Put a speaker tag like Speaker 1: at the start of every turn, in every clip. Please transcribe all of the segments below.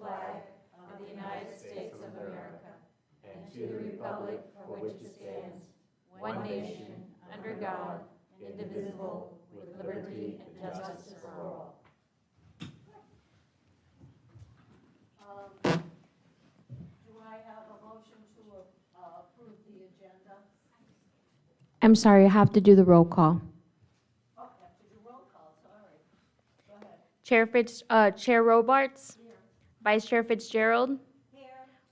Speaker 1: flag of the United States of America and to the republic for which it stands, one nation, under God, indivisible, with liberty and justice for all. Do I have a motion to approve the agenda?
Speaker 2: I'm sorry, I have to do the roll call.
Speaker 1: Oh, I have to do roll call, sorry. Go ahead.
Speaker 2: Chair Robarts,
Speaker 1: Here.
Speaker 2: Vice Chair Fitzgerald,
Speaker 1: Here.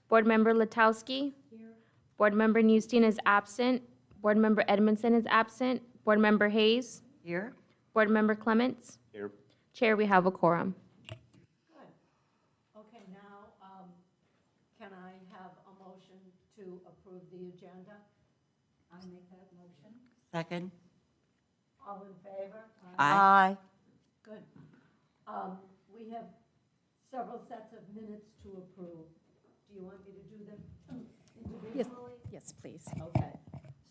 Speaker 2: Board Member Letowski,
Speaker 1: Here.
Speaker 2: Board Member Newstein is absent, Board Member Edmondson is absent, Board Member Hayes,
Speaker 3: Here.
Speaker 2: Board Member Clements.
Speaker 4: Here.
Speaker 2: Chair, we have a quorum.
Speaker 1: Good. Okay, now, can I have a motion to approve the agenda? I make that motion.
Speaker 3: Second.
Speaker 1: All in favor?
Speaker 3: Aye.
Speaker 1: Good. We have several sets of minutes to approve. Do you want me to do them individually?
Speaker 5: Yes, please.
Speaker 1: Okay.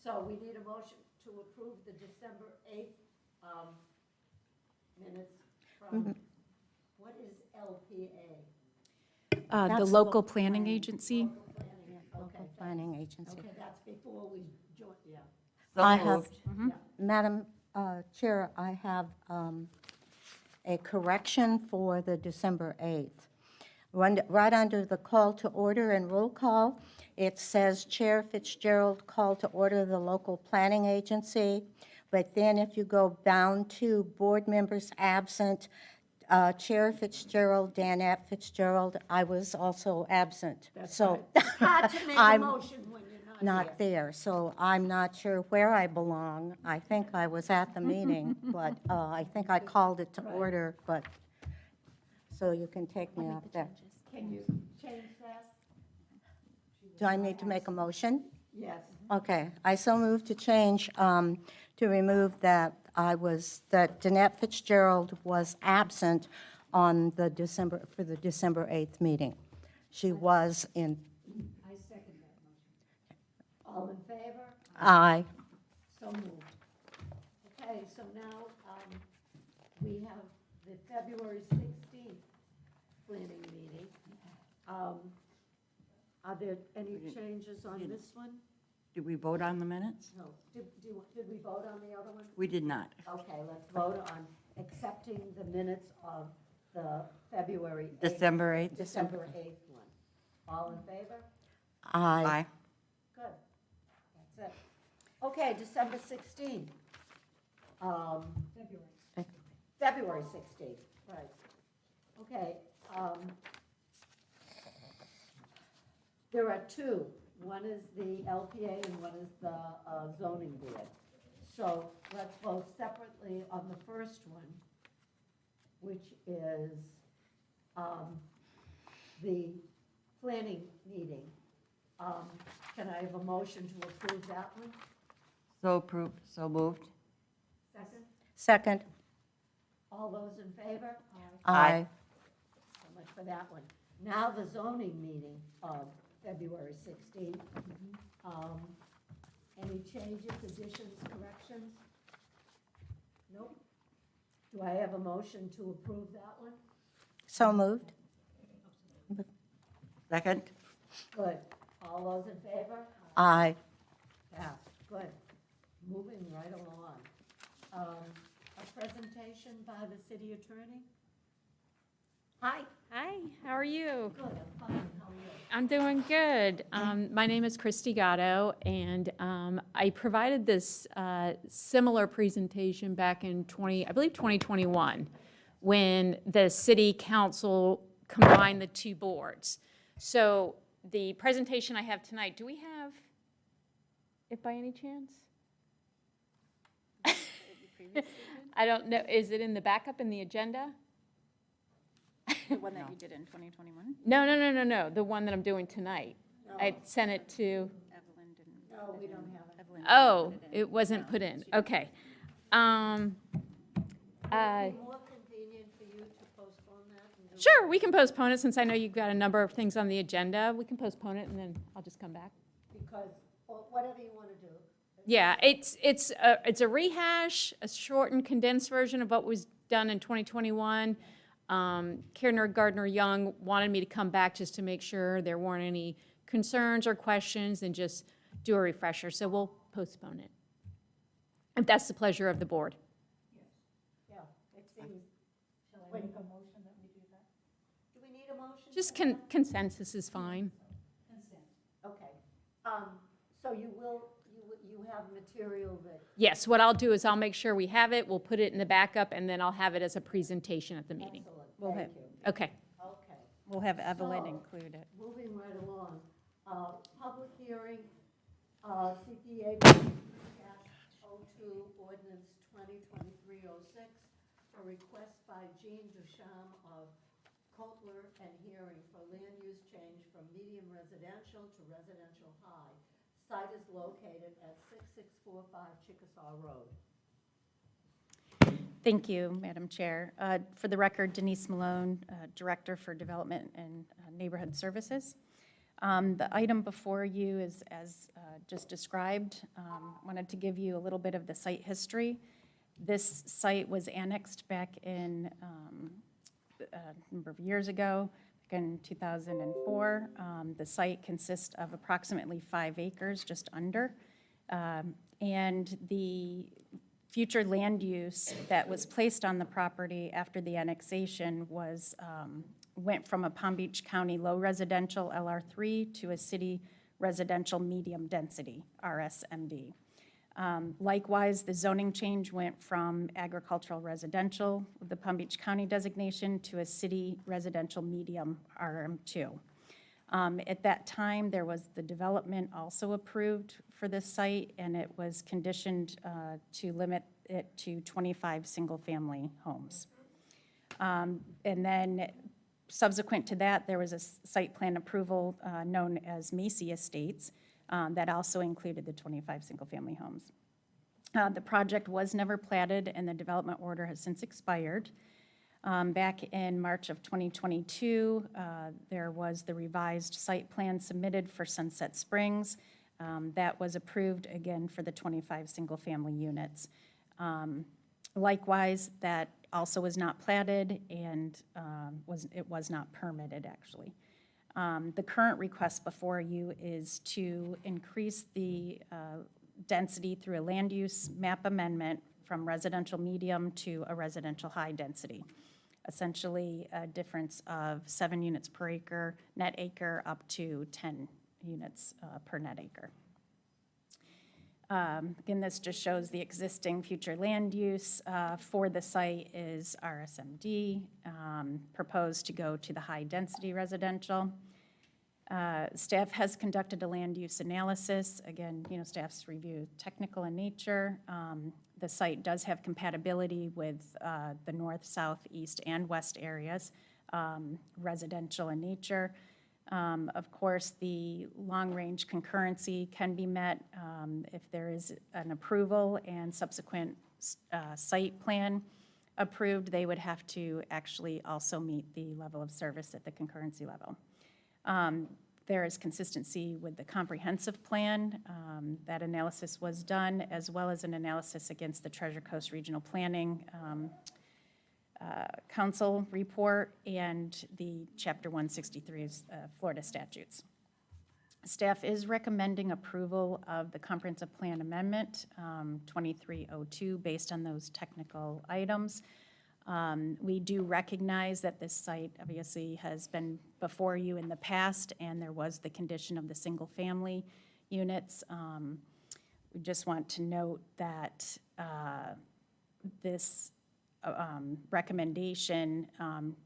Speaker 1: So we need a motion to approve the December 8th minutes from, what is LPA?
Speaker 5: The
Speaker 3: That's
Speaker 5: local planning agency.
Speaker 1: Local planning. Okay,
Speaker 3: Planning Agency.
Speaker 1: okay, that's before we join, yeah.
Speaker 3: So
Speaker 6: I have,
Speaker 3: moved.
Speaker 6: Madam Chair, I have a correction for the December 8th. Right under the call to order and roll call, it says Chair Fitzgerald called to order the local planning agency, but then if you go down to board members absent, Chair Fitzgerald, Danette Fitzgerald, I was also absent.
Speaker 1: That's
Speaker 6: So
Speaker 1: right. It's hard to make a
Speaker 6: I'm
Speaker 1: motion when you're not
Speaker 6: not there, so I'm not sure where I belong. I think I was at the meeting, but I think I called it to order, but, so you can take me off there.
Speaker 1: Can you change that?
Speaker 6: Do I need to make a motion?
Speaker 1: Yes.
Speaker 6: Okay, I so move to change, to remove that that Danette Fitzgerald was absent on the for the December 8th meeting. She was in,
Speaker 1: I second that motion. All in favor?
Speaker 6: aye.
Speaker 1: So moved. Okay, so now we have the February 16th planning meeting. Are there any changes on this one?
Speaker 3: Did we vote on the minutes?
Speaker 1: No. Did we vote on the other one?
Speaker 3: We did not.
Speaker 1: Okay, let's vote on accepting the minutes of the February 8th.
Speaker 3: December 8th?
Speaker 1: December 8th one. All in favor?
Speaker 6: Aye.
Speaker 1: Good. That's it. Okay, December 16th. February 16th, right. Okay. There are two. One is the LPA and one is the zoning board. So let's vote separately on the first one, which is the planning meeting. Can I have a motion to approve that one?
Speaker 3: So approved, so moved.
Speaker 1: Second?
Speaker 6: Second,
Speaker 1: All those in favor?
Speaker 6: aye.
Speaker 1: So much for that one. Now the zoning meeting of February 16th. Any changes, additions, corrections? Nope. Do I have a motion to approve that one?
Speaker 6: So moved.
Speaker 3: Second.
Speaker 1: Good. All those in favor?
Speaker 6: Aye.
Speaker 1: Passed. Good. Moving right along. A presentation by the city attorney? Hi.
Speaker 5: Hi, how are you?
Speaker 1: Good, I'm fine. How are you?
Speaker 5: I'm doing good. My name is Christy Gatto, and I provided this similar presentation back in 2021, when the city council combined the two boards. So the presentation I have tonight, do we have it by any chance? I don't know, is it in the backup in the agenda?
Speaker 7: The one that you did in 2021?
Speaker 5: No, the one that I'm doing tonight. I sent it to,
Speaker 7: Evelyn didn't.
Speaker 1: No, we don't have it.
Speaker 7: Evelyn didn't
Speaker 5: oh,
Speaker 7: put it in.
Speaker 5: it wasn't put in, okay.
Speaker 1: Would it be more convenient for you to postpone that? And do it?
Speaker 5: Sure, we can postpone it, since I know you've got a number of things on the agenda. We can postpone it, and then I'll just come back.
Speaker 1: Because, or whatever you want to do.
Speaker 5: Yeah, it's a rehash, a shortened, condensed version of what was done in 2021. Karen Gardner-Young wanted me to come back just to make sure there weren't any concerns or questions and just do a refresher. So we'll postpone it, if that's the pleasure of the board.
Speaker 1: Yeah, it seems. Shall I make a motion that we do that? Do we need a motion?
Speaker 5: Just
Speaker 1: for that?
Speaker 5: consensus is fine.
Speaker 1: Okay. So you have material that,
Speaker 5: Yes, what I'll do is I'll make sure we have it, we'll put it in the backup, and then I'll have it as a presentation at the meeting.
Speaker 1: excellent, thank you.
Speaker 5: Okay.
Speaker 1: Okay.
Speaker 7: We'll have Evelyn
Speaker 1: So-
Speaker 7: include it.
Speaker 1: Moving right along, public hearing, CPA -02 ordinance 2023-06, a request by Jean Ducharme of Kotler and Hearing for land use change from medium residential to residential high. Site is located at 6645 Chickasaw Road.
Speaker 7: Thank you, Madam Chair. For the record, Denise Malone, Director for Development and Neighborhood Services. The item before you is, as just described, wanted to give you a little bit of the site history. This site was annexed back in a number of years ago, back in 2004. The site consists of approximately 5 acres, just under. And the future land use that was placed on the property after the annexation was, went from a Palm Beach County low residential LR3 to a city residential medium density RSMD. Likewise, the zoning change went from agricultural residential with the Palm Beach County designation to a city residential medium RM2. At that time, there was the development also approved for this site, and it was conditioned to limit it to 25 single-family homes. And then subsequent to that, there was a site plan approval known as Macy Estates that also included the 25 single-family homes. The project was never platted, and the development order has since expired. Back in March of 2022, there was the revised site plan submitted for Sunset Springs. That was approved again for the 25 single-family units. Likewise, that also was not platted and it was not permitted, actually. The current request before you is to increase the density through a land use map amendment from residential medium to a residential high density. Essentially, a difference of 7 units per acre, net acre, up to 10 units per net acre. Again, this just shows the existing future land use for the site is RSMD, proposed to go to the high-density residential. Staff has conducted a land use analysis. Again, staff's review technical in nature. The site does have compatibility with the north, south, east, and west areas, residential in nature. Of course, the long-range concurrency can be met if there is an approval and subsequent site plan approved. They would have to actually also meet the level of service at the concurrency level. There is consistency with the comprehensive plan. That analysis was done, as well as an analysis against the Treasure Coast Regional Planning Council report and the Chapter 163's Florida statutes. Staff is recommending approval of the comprehensive plan amendment 2302 based on those technical items. We do recognize that this site obviously has been before you in the past, and there was the condition of the single-family units. We just want to note that this recommendation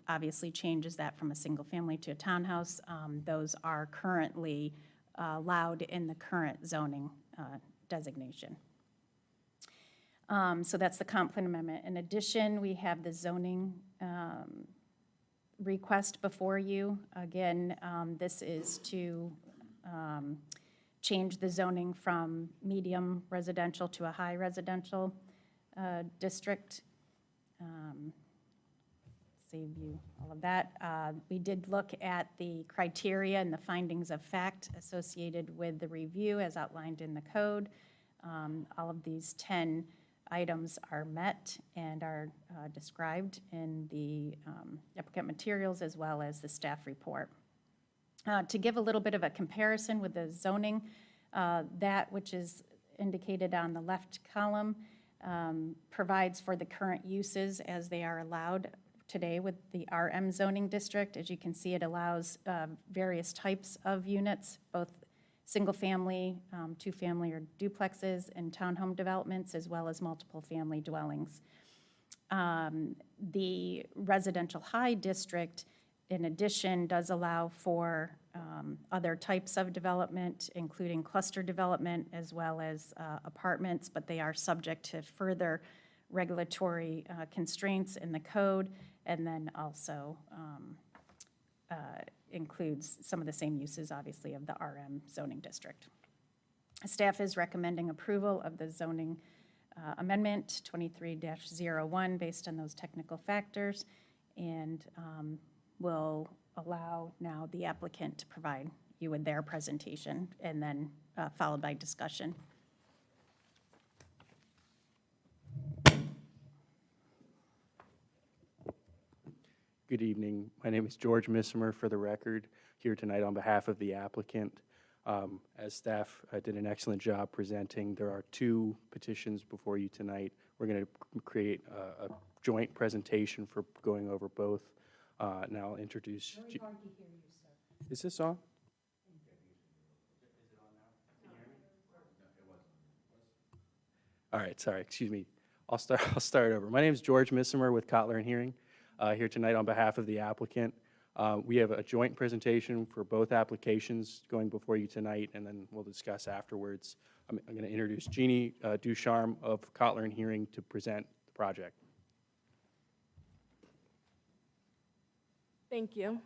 Speaker 7: obviously changes that from a single-family to a townhouse. Those are currently allowed in the current zoning designation. So that's the comp plan amendment. In addition, we have the zoning request before you. Again, this is to change the zoning from medium residential to a high residential district. Save you all of that. We did look at the criteria and the findings of fact associated with the review as outlined in the code. All of these 10 items are met and are described in the applicant materials as well as the staff report. To give a little bit of a comparison with the zoning, that which is indicated on the left column provides for the current uses as they are allowed today with the RM zoning district. As you can see, it allows various types of units, both single-family, two-family or duplexes, and townhome developments, as well as multiple-family dwellings. The residential high district, in addition, does allow for other types of development, including cluster development as well as apartments, but they are subject to further regulatory constraints in the code, and then also includes some of the same uses, obviously, of the RM zoning district. Staff is recommending approval of the zoning amendment 23-01 based on those technical factors, and will allow now the applicant to provide you with their presentation, and then followed by discussion.
Speaker 4: Good evening. My name is George Missimer, for the record, here tonight on behalf of the applicant. As staff did an excellent job presenting, there are two petitions before you tonight. We're going to create a joint presentation for going over both. Now I'll introduce. Very hard to hear you, sir. Is this on? All right, sorry, excuse me. I'll start over. My name is George Missimer with Kotler and Hearing, here tonight on behalf of the applicant. We have a joint presentation for both applications going before you tonight, and then we'll discuss afterwards. I'm going to introduce Jeannie Ducharme of Kotler and Hearing to present the project.
Speaker 8: Thank you.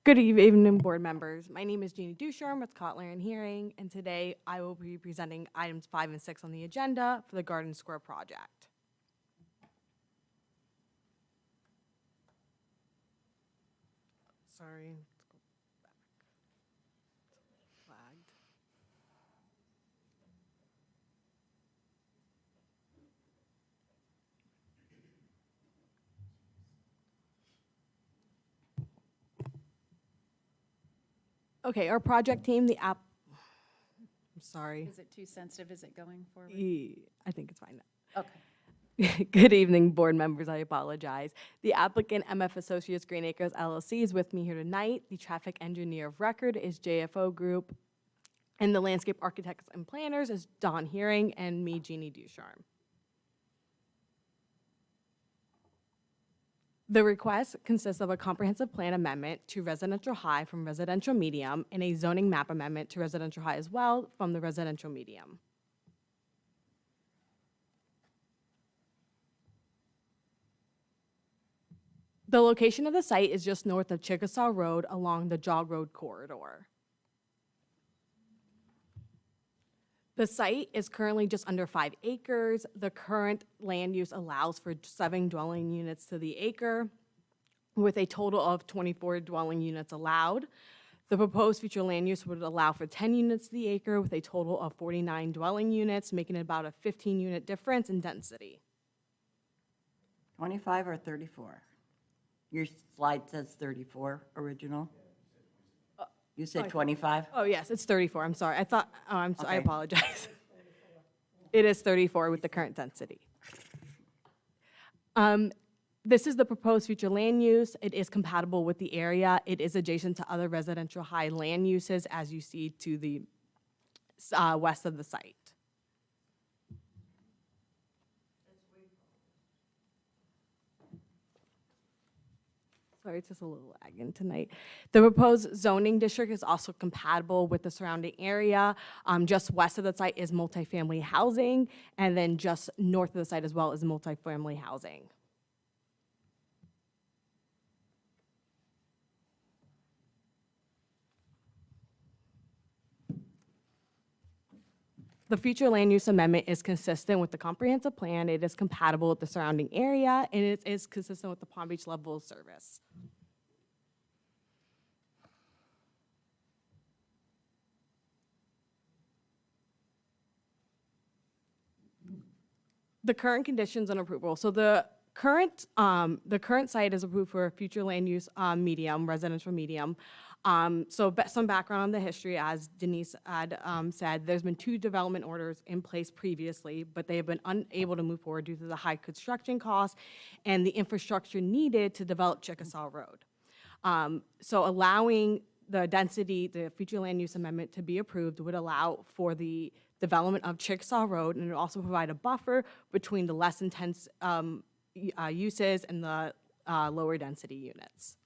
Speaker 8: Good evening, board members. My name is Jeannie Ducharme with Kotler and Hearing, and today I will be presenting items 5 and 6 on the agenda for the Garden Square project. Sorry, let's go back. Flagged. Okay, our project team, I'm sorry.
Speaker 7: Is it too sensitive? Is it going forward?
Speaker 8: I think it's fine.
Speaker 7: Okay.
Speaker 8: Good evening, board members. I apologize. The applicant, MF Associates Green Acres LLC, is with me here tonight. The traffic engineer of record is JFO Group. And the landscape architects and planners is Don Hearing and me, Jeannie Ducharme. The request consists of a comprehensive plan amendment to residential high from residential medium and a zoning map amendment to residential high as well from the residential medium. The location of the site is just north of Chickasaw Road along the Jog Road corridor. The site is currently just under 5 acres. The current land use allows for 7 dwelling units to the acre, with a total of 24 dwelling units allowed. The proposed future land use would allow for 10 units to the acre, with a total of 49 dwelling units, making it about a 15-unit difference in density.
Speaker 3: 25 or 34? Your slide says 34 original. You said 25?
Speaker 8: Oh, yes, it's 34. I'm sorry. I
Speaker 3: Okay.
Speaker 8: apologize. It is 34 with the current density. This is the proposed future land use. It is compatible with the area. It is adjacent to other residential high land uses, as you see to the west of the site. Sorry, it's just a little lagging tonight. The proposed zoning district is also compatible with the surrounding area. Just west of the site is multifamily housing, and then just north of the site as well is multifamily housing. The future land use amendment is consistent with the comprehensive plan. It is compatible with the surrounding area, and it is consistent with the Palm Beach level of service. The current conditions on approval. So the current site is approved for a future land use medium, residential medium. Some background on the history, as Denise had said, there's been 2 development orders in place previously, but they have been unable to move forward due to the high construction costs and the infrastructure needed to develop Chickasaw Road. So allowing the density, the future land use amendment to be approved would allow for the development of Chickasaw Road, and it would also provide a buffer between the less intense uses and the lower density units.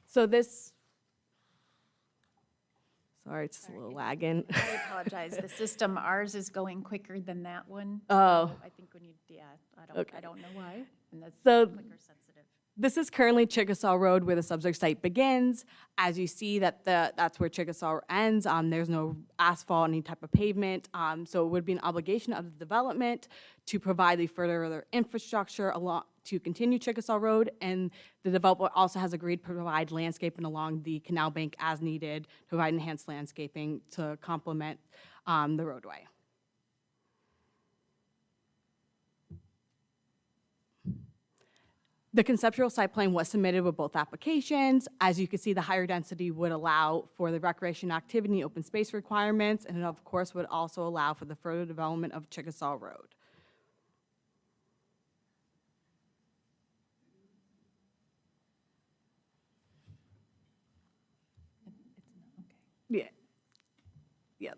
Speaker 8: So this, sorry, it's just a little lagging.
Speaker 7: I apologize. The system, ours is going quicker than that one.
Speaker 8: Oh.
Speaker 7: I think when you, yeah,
Speaker 8: Okay.
Speaker 7: I don't know why. And that's
Speaker 8: So-
Speaker 7: clicker sensitive.
Speaker 8: This is currently Chickasaw Road where the subject site begins. As you see, that's where Chickasaw ends. There's no asphalt, any type of pavement. So it would be an obligation of the development to provide the further infrastructure to continue Chickasaw Road. And the developer also has agreed to provide landscaping along the canal bank as needed, provide enhanced landscaping to complement the roadway. The conceptual site plan was submitted with both applications. As you can see, the higher density would allow for the recreation activity, open space requirements, and it of course would also allow for the further development of Chickasaw Road. Yeah. Yeah.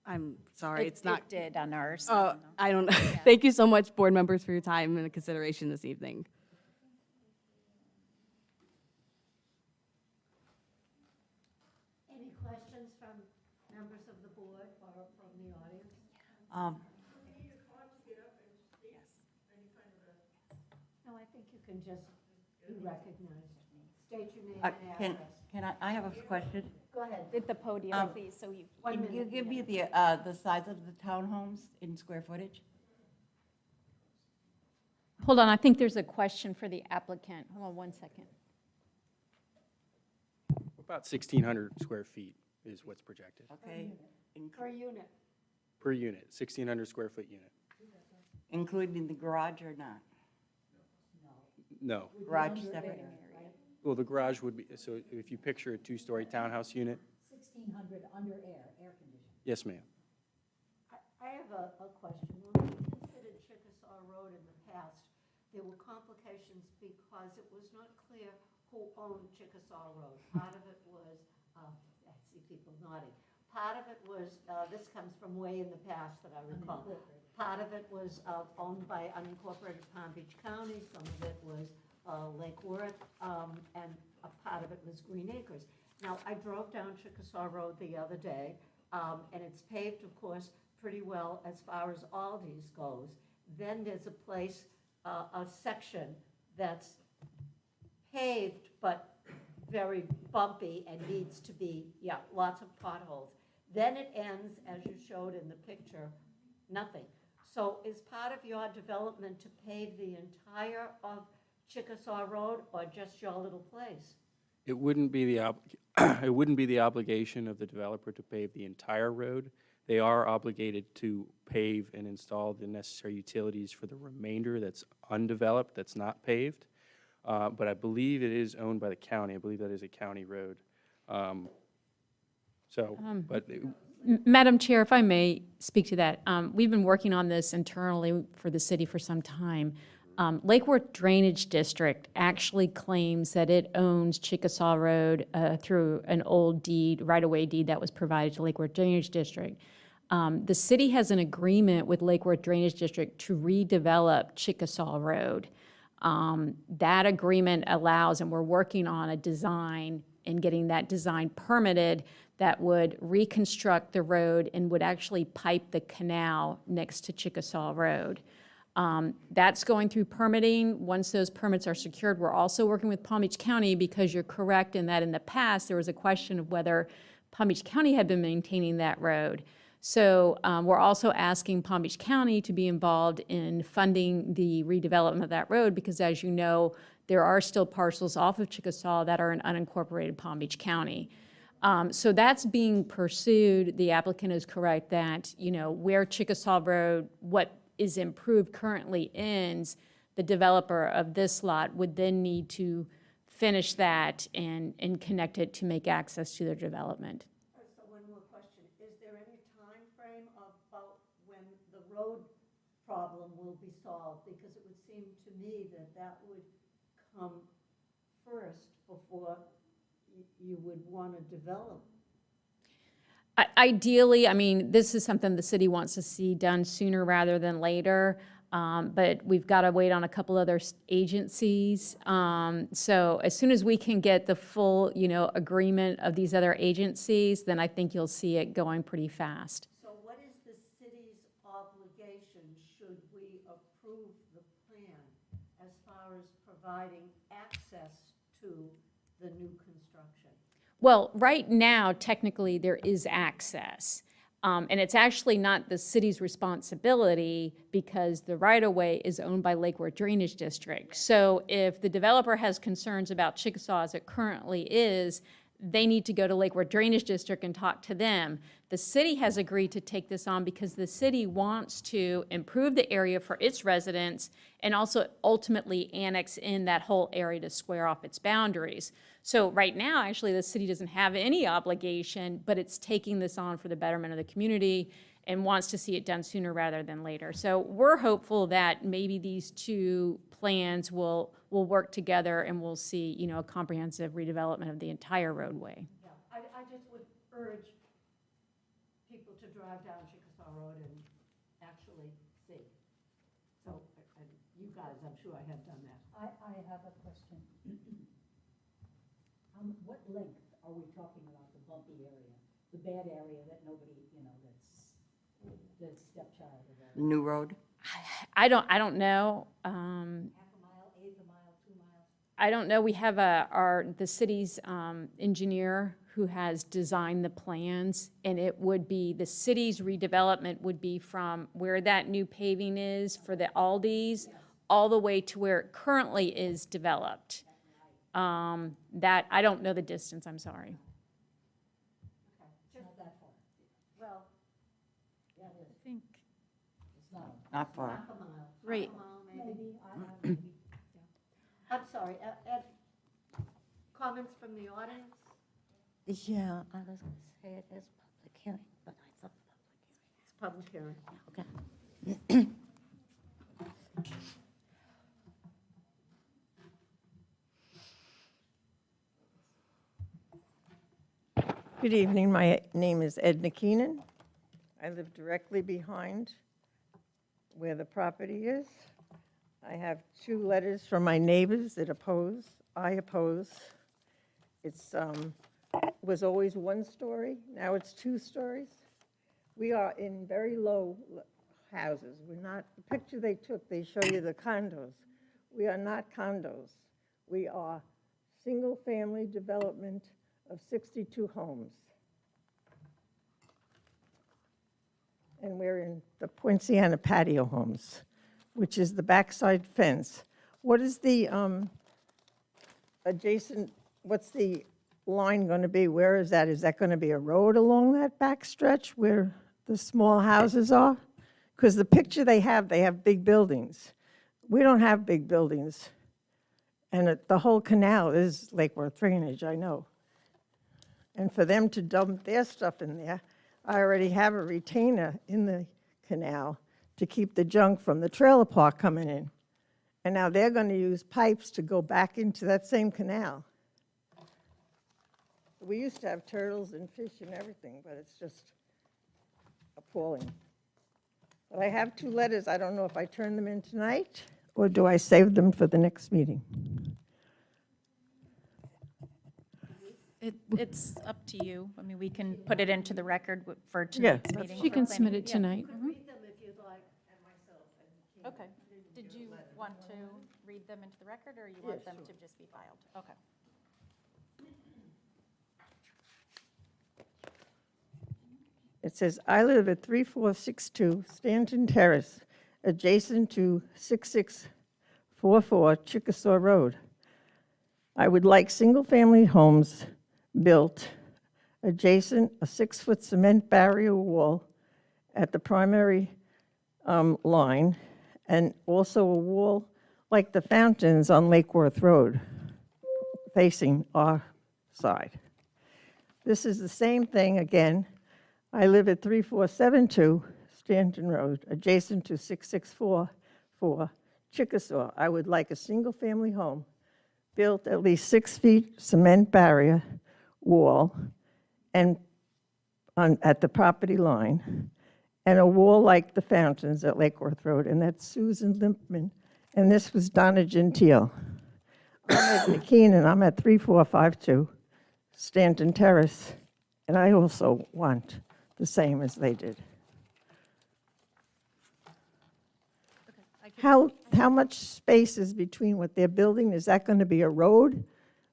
Speaker 8: I'm sorry, it's not.
Speaker 7: It did on ours.
Speaker 8: Oh, I don't know. Thank you so much, board members, for your time and consideration this evening.
Speaker 1: Any questions from members of the board or from the audience? No, I think you can just be recognized. State your name and address.
Speaker 3: Can I have a question?
Speaker 1: Go ahead.
Speaker 7: At the podium, please, so you.
Speaker 3: Can you give me the size of the townhomes in square footage?
Speaker 7: Hold on, I think there's a question for the applicant. Hold on 1 second.
Speaker 4: About 1,600 square feet is what's projected
Speaker 3: Okay.
Speaker 1: Per unit.
Speaker 4: per unit, 1,600 square foot unit.
Speaker 3: Including the garage or not?
Speaker 4: No.
Speaker 3: Garage separate?
Speaker 4: Well, the garage would be, so if you picture a 2-story townhouse unit,
Speaker 1: 1,600 under air conditioning.
Speaker 4: yes, ma'am.
Speaker 1: I have a question. When we considered Chickasaw Road in the past, there were complications because it was not clear who owned Chickasaw Road. Part of it was, I see people nodding. Part of it was, this comes from way in the past that I recall. Part of it was owned by unincorporated Palm Beach County, some of it was Lake Worth, and a part of it was Green Acres. Now, I drove down Chickasaw Road the other day, and it's paved, of course, pretty well as far as Aldi's goes. Then there's a place, a section that's paved, but very bumpy and needs to be, lots of potholes. Then it ends, as you showed in the picture, nothing. So is part of your development to pave the entire of Chickasaw Road or just your little place?
Speaker 4: It wouldn't be the it wouldn't be the obligation of the developer to pave the entire road. They are obligated to pave and install the necessary utilities for the remainder that's undeveloped, that's not paved. But I believe it is owned by the county. I believe that is a county road.
Speaker 5: Madam Chair, if I may speak to that, we've been working on this internally for the city for some time. Lake Worth Drainage District actually claims that it owns Chickasaw Road through an old deed, right-of-way deed that was provided to Lake Worth Drainage District. The city has an agreement with Lake Worth Drainage District to redevelop Chickasaw Road. That agreement allows, and we're working on a design and getting that design permitted that would reconstruct the road and would actually pipe the canal next to Chickasaw Road. That's going through permitting. Once those permits are secured, we're also working with Palm Beach County because you're correct in that in the past, there was a question of whether Palm Beach County had been maintaining that road. So we're also asking Palm Beach County to be involved in funding the redevelopment of that road because, as you know, there are still parcels off of Chickasaw that are in unincorporated Palm Beach County. So that's being pursued. The applicant is correct that, where Chickasaw Road, what is improved currently ends, the developer of this lot would then need to finish that and connect it to make access to their development.
Speaker 1: So one more question, is there any time frame about when the road problem will be solved? Because it would seem to me that that would come first before you would want to develop.
Speaker 5: Ideally, this is something the city wants to see done sooner rather than later, but we've got to wait on a couple other agencies. So as soon as we can get the full, agreement of these other agencies, then I think you'll see it going pretty fast.
Speaker 1: So what is the city's obligation should we approve the plan as far as providing access to the new construction?
Speaker 5: Well, right now, technically, there is access. And it's actually not the city's responsibility because the right-of-way is owned by Lake Worth Drainage District. So if the developer has concerns about Chickasaw as it currently is, they need to go to Lake Worth Drainage District and talk to them. The city has agreed to take this on because the city wants to improve the area for its residents and also ultimately annex in that whole area to square off its boundaries. So right now, actually, the city doesn't have any obligation, but it's taking this on for the betterment of the community and wants to see it done sooner rather than later. So we're hopeful that maybe these two plans will work together and we'll see, a comprehensive redevelopment of the entire roadway.
Speaker 1: Yeah, I just would urge people to drive down Chickasaw Road and actually see. So, and you guys, I'm sure have done that.
Speaker 9: I have a question. What length are we talking about, the bumpy area, the bad area that nobody, that's stepchild or whatever?
Speaker 3: New road?
Speaker 5: I don't know.
Speaker 9: Half a mile, eighth a mile, 2 miles?
Speaker 5: I don't know. We have the city's engineer who has designed the plans, and it would be, the city's redevelopment would be from where that new paving is for the Aldis all the way to where it currently is developed. That, I don't know the distance, I'm sorry.
Speaker 9: Not that far.
Speaker 1: Well,
Speaker 9: Yeah, it is.
Speaker 7: I think,
Speaker 9: It's not.
Speaker 3: Not far.
Speaker 1: half a mile.
Speaker 7: Right.
Speaker 1: Half a mile, maybe.
Speaker 9: Maybe, I don't know, maybe.
Speaker 1: I'm sorry, Ed, comments from the audience?
Speaker 6: Yeah, I was going to say it is public hearing, but I thought
Speaker 1: It's public hearing.
Speaker 6: okay.
Speaker 10: Good evening. My name is Edna Keenan. I live directly behind where the property is. I have 2 letters from my neighbors that oppose. I oppose. It's was always 1 story. Now it's 2 stories. We are in very low houses. We're not, the picture they took, they show you the condos. We are not condos. We are single-family development of 62 homes. And we're in the Poinciana patio homes, which is the backside fence. What is the adjacent, what's the line going to be? Where is that? Is that going to be a road along that back stretch where the small houses are? Because the picture they have big buildings. We don't have big buildings. And the whole canal is Lake Worth Drainage, I know. And for them to dump their stuff in there, I already have a retainer in the canal to keep the junk from the trailer park coming in. And now they're going to use pipes to go back into that same canal. We used to have turtles and fish and everything, but it's just appalling. But I have 2 letters. I don't know if I turn them in tonight, or do I save them for the next meeting?
Speaker 7: it's up to you. I mean, we can put it into the record for tonight's
Speaker 10: that's
Speaker 7: meeting.
Speaker 5: She can
Speaker 7: for
Speaker 5: submit it
Speaker 7: planning.
Speaker 5: tonight.
Speaker 1: Read them if you'd like.
Speaker 7: Okay. Did you want to read them into the record, or you want them to just be filed? Okay.
Speaker 10: It says, I live at 3462 Stanton Terrace, adjacent to 6644 Chickasaw Road. I would like single-family homes built adjacent a 6-foot cement barrier wall at the primary line, and also a wall like the fountains on Lake Worth Road, facing our side. This is the same thing again. I live at 3472 Stanton Road, adjacent to 6644 Chickasaw. I would like a single-family home built at least 6 feet cement barrier wall and at the property line, and a wall like the fountains at Lake Worth Road, and that's Susan Limpman, and this was Donna Gentile. I'm at McKean, I'm at 3452 Stanton Terrace, and I also want the same as they did. How much space is between what they're building? Is that going to be a road?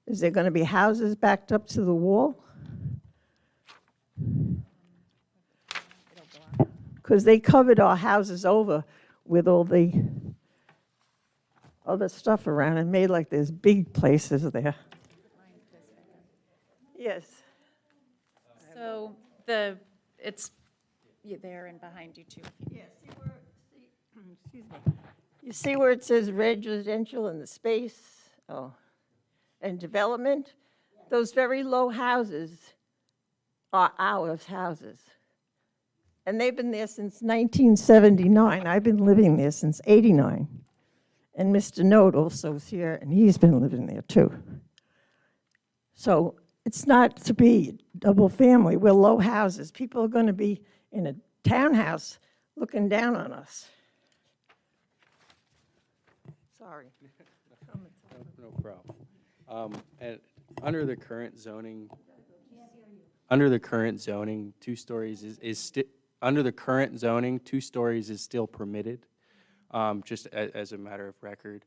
Speaker 10: Is there going to be houses backed up to the wall? Because they covered our houses over with all the other stuff around and made like there's big places there. Yes.
Speaker 7: So it's there and behind you too.
Speaker 10: Yeah, excuse me. You see where it says residential in the space? Oh, and development? Those very low houses are our houses. And they've been there since 1979. I've been living there since '89. And Mr. Note also is here, and he's been living there too. So it's not to be double family. We're low houses. People are going to be in a townhouse looking down on us. Sorry.
Speaker 4: No problem. And under the current zoning, 2 stories under the current zoning, 2 stories is still permitted, just as a matter of record.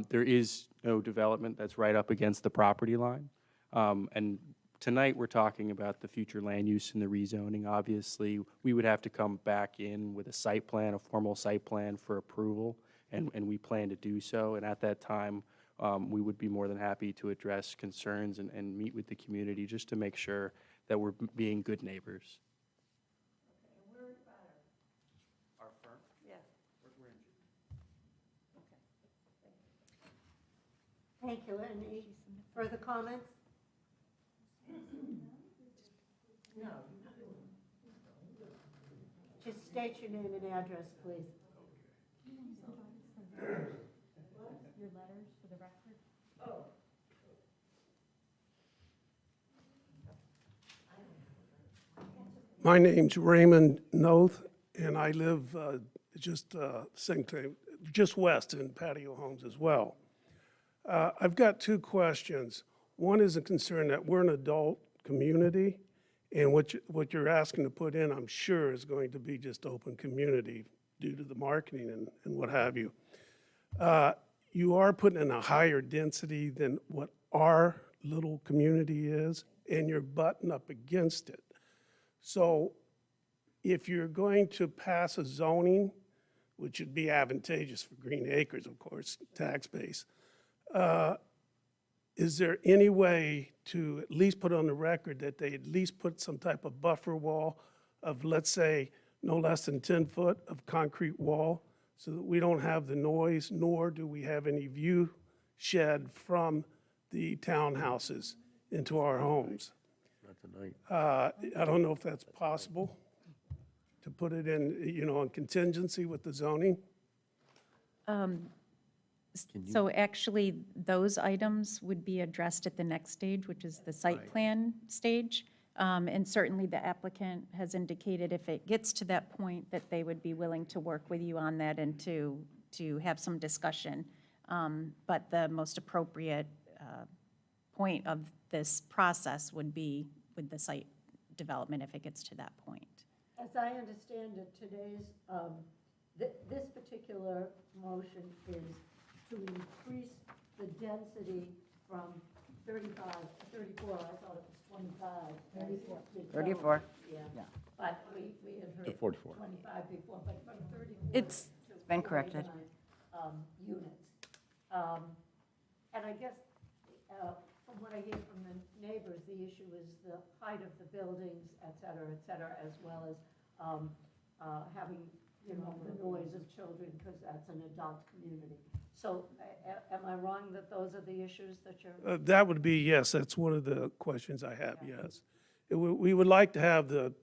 Speaker 4: There is no development that's right up against the property line. And tonight, we're talking about the future land use and the rezoning. Obviously, we would have to come back in with a site plan, a formal site plan for approval, and we plan to do so. And at that time, we would be more than happy to address concerns and meet with the community just to make sure that we're being good neighbors. Our firm?
Speaker 10: Yeah.
Speaker 4: We're in.
Speaker 1: Thank you. Any further comments? No. Just state your name and address, please.
Speaker 7: Your letters for the record?
Speaker 11: My name's Raymond Noth, and I live just west in Patio Homes as well. I've got 2 questions. One is a concern that we're an adult community, and what you're asking to put in, I'm sure, is going to be just open community due to the marketing and what have you. You are putting in a higher density than what our little community is, and you're butting up against it. So if you're going to pass a zoning, which would be advantageous for Green Acres, of course, tax base, is there any way to at least put on the record that they at least put some type of buffer wall of, let's say, no less than 10 foot of concrete wall, so that we don't have the noise, nor do we have any view shed from the townhouses into our homes?
Speaker 12: Not tonight.
Speaker 11: I don't know if that's possible to put it in, in contingency with the zoning.
Speaker 7: So actually, those items would be addressed at the next stage, which is the site plan stage. And certainly, the applicant has indicated if it gets to that point, that they would be willing to work with you on that and to have some discussion. But the most appropriate point of this process would be with the site development if it gets to that point.
Speaker 1: As I understand it, today's, this particular motion is to increase the density from 35 to 34. I thought it was 25.
Speaker 3: 34.
Speaker 1: Yeah.
Speaker 3: Yeah.
Speaker 1: But we had heard
Speaker 12: To 44.
Speaker 1: 25 before, but from 34
Speaker 7: It's
Speaker 1: to
Speaker 3: been corrected.
Speaker 1: 49 units. And I guess, from what I hear from the neighbors, the issue is the height of the buildings, et cetera, as well as having, you know, the noise of children, because that's an adult community. So am I wrong that those are the issues that you're?
Speaker 11: That would be, yes, that's one of the questions I have, yes. We would like to have the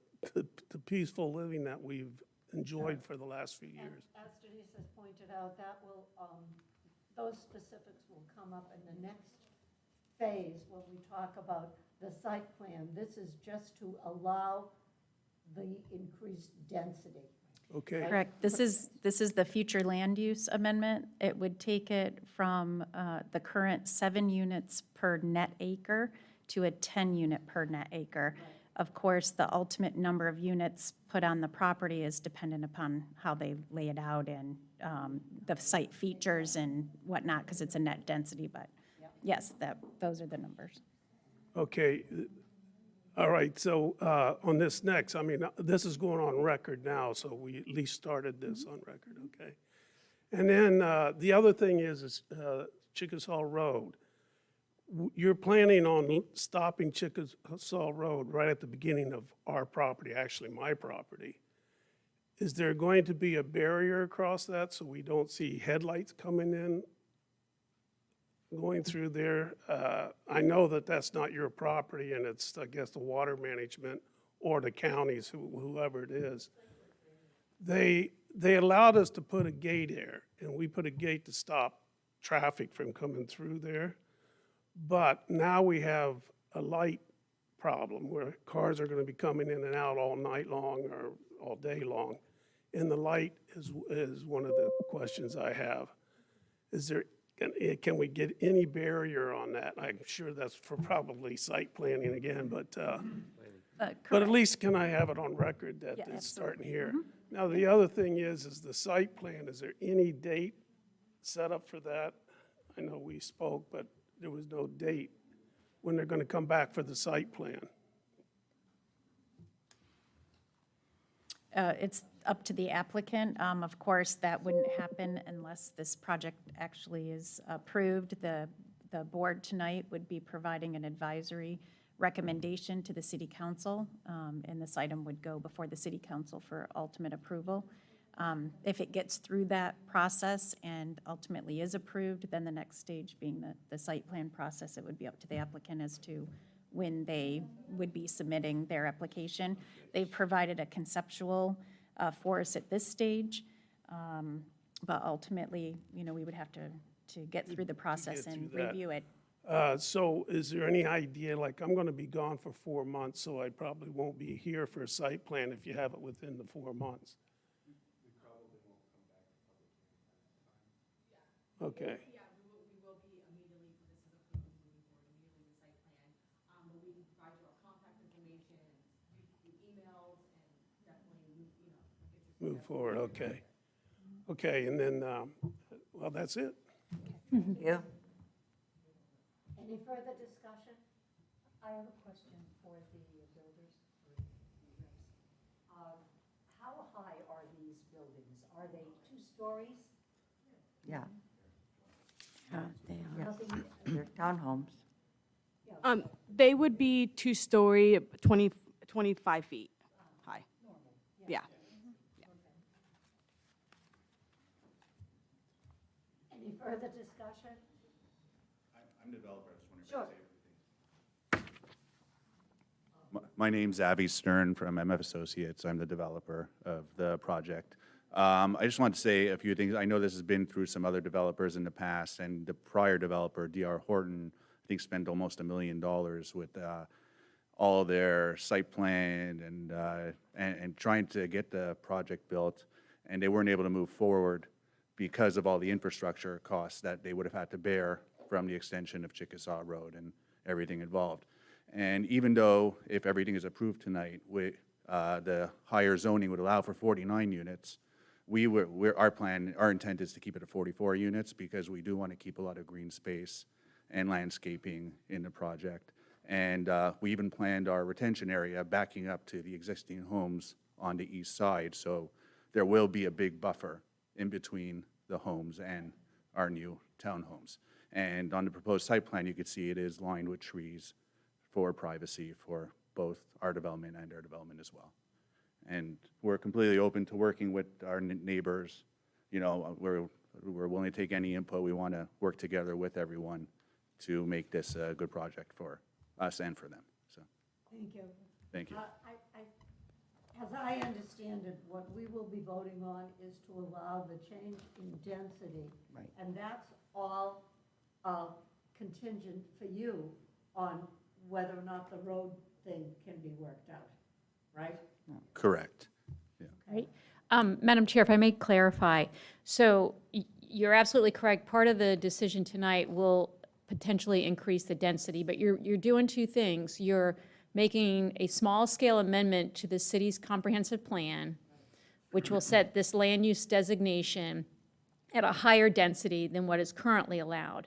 Speaker 11: peaceful living that we've enjoyed for the last few
Speaker 1: And
Speaker 11: years.
Speaker 1: as Denise has pointed out, that will, those specifics will come up in the next phase when we talk about the site plan. This is just to allow the increased density.
Speaker 11: Okay?
Speaker 7: Correct. This is the future land use amendment. It would take it from the current 7 units per net acre to a 10-unit per net acre. Of course, the ultimate number of units put on the property is dependent upon how they lay it out and the site features and whatnot, because it's a net density, but yes, those are the numbers.
Speaker 11: Okay. All right, so on this next, I mean, this is going on record now, so we at least started this on record, okay? And then the other thing is Chickasaw Road. You're planning on stopping Chickasaw Road right at the beginning of our property, actually my property. Is there going to be a barrier across that so we don't see headlights coming in, going through there? I know that that's not your property, and it's, I guess, the water management or the counties, whoever it is. They allowed us to put a gate there, and we put a gate to stop traffic from coming through there. But now we have a light problem where cars are going to be coming in and out all night long or all day long. And the light is one of the questions I have. Is there, can we get any barrier on that? I'm sure that's for probably site planning again, but at least can I have it on record that
Speaker 7: Yeah,
Speaker 11: it's
Speaker 7: absolutely.
Speaker 11: starting here? Now, the other thing is the site plan. Is there any date set up for that? I know we spoke, but there was no date when they're going to come back for the site plan.
Speaker 7: It's up to the applicant. Of course, that wouldn't happen unless this project actually is approved. The board tonight would be providing an advisory recommendation to the city council, and this item would go before the city council for ultimate approval. If it gets through that process and ultimately is approved, then the next stage being the site plan process, it would be up to the applicant as to when they would be submitting their application. They've provided a conceptual for us at this stage, but ultimately, you know, we would have to get through the process and
Speaker 11: through that.
Speaker 7: review it.
Speaker 11: So is there any idea, like, I'm going to be gone for 4 months, so I probably won't be here for a site plan if you have it within the 4 months? Okay.
Speaker 8: Yeah, we will be immediately, this is approved, moving forward immediately the site plan. But we can provide you our contact information, emails, and definitely, you know.
Speaker 11: Move forward, okay. Okay, and then, well, that's it.
Speaker 3: Yeah.
Speaker 1: Any further discussion?
Speaker 9: I have a question for the builders. How high are these buildings? Are they 2 stories?
Speaker 3: Yeah. They are.
Speaker 1: Nothing,
Speaker 3: They're townhomes.
Speaker 8: They would be 2-story, 25 feet high. Yeah.
Speaker 1: any further discussion?
Speaker 12: I'm the developer, I just wonder if
Speaker 1: Sure.
Speaker 12: I can say everything. My name's Avi Stern from MF Associates. I'm the developer of the project. I just want to say a few things. I know this has been through some other developers in the past, and the prior developer, D.R. Horton, I think spent almost $1 million with all their site plan and trying to get the project built, and they weren't able to move forward because of all the infrastructure costs that they would have had to bear from the extension of Chickasaw Road and everything involved. And even though, if everything is approved tonight, the higher zoning would allow for 49 units, our intent is to keep it at 44 units because we do want to keep a lot of green space and landscaping in the project. And we even planned our retention area backing up to the existing homes on the east side. So there will be a big buffer in between the homes and our new townhomes. And on the proposed site plan, you could see it is lined with trees for privacy for both our development and their development as well. And we're completely open to working with our neighbors. You know, we're willing to take any input. We want to work together with everyone to make this a good project for us and for them. So,
Speaker 1: Thank you.
Speaker 12: thank you.
Speaker 1: As I understand it, what we will be voting on is to allow the change in density.
Speaker 3: Right.
Speaker 1: And that's all contingent for you on whether or not the road thing can be worked out, right?
Speaker 12: Correct.
Speaker 5: Right. Madam Chair, if I may clarify, so you're absolutely correct. Part of the decision tonight will potentially increase the density, but you're doing two things. You're making a small-scale amendment to the city's comprehensive plan, which will set this land use designation at a higher density than what is currently allowed.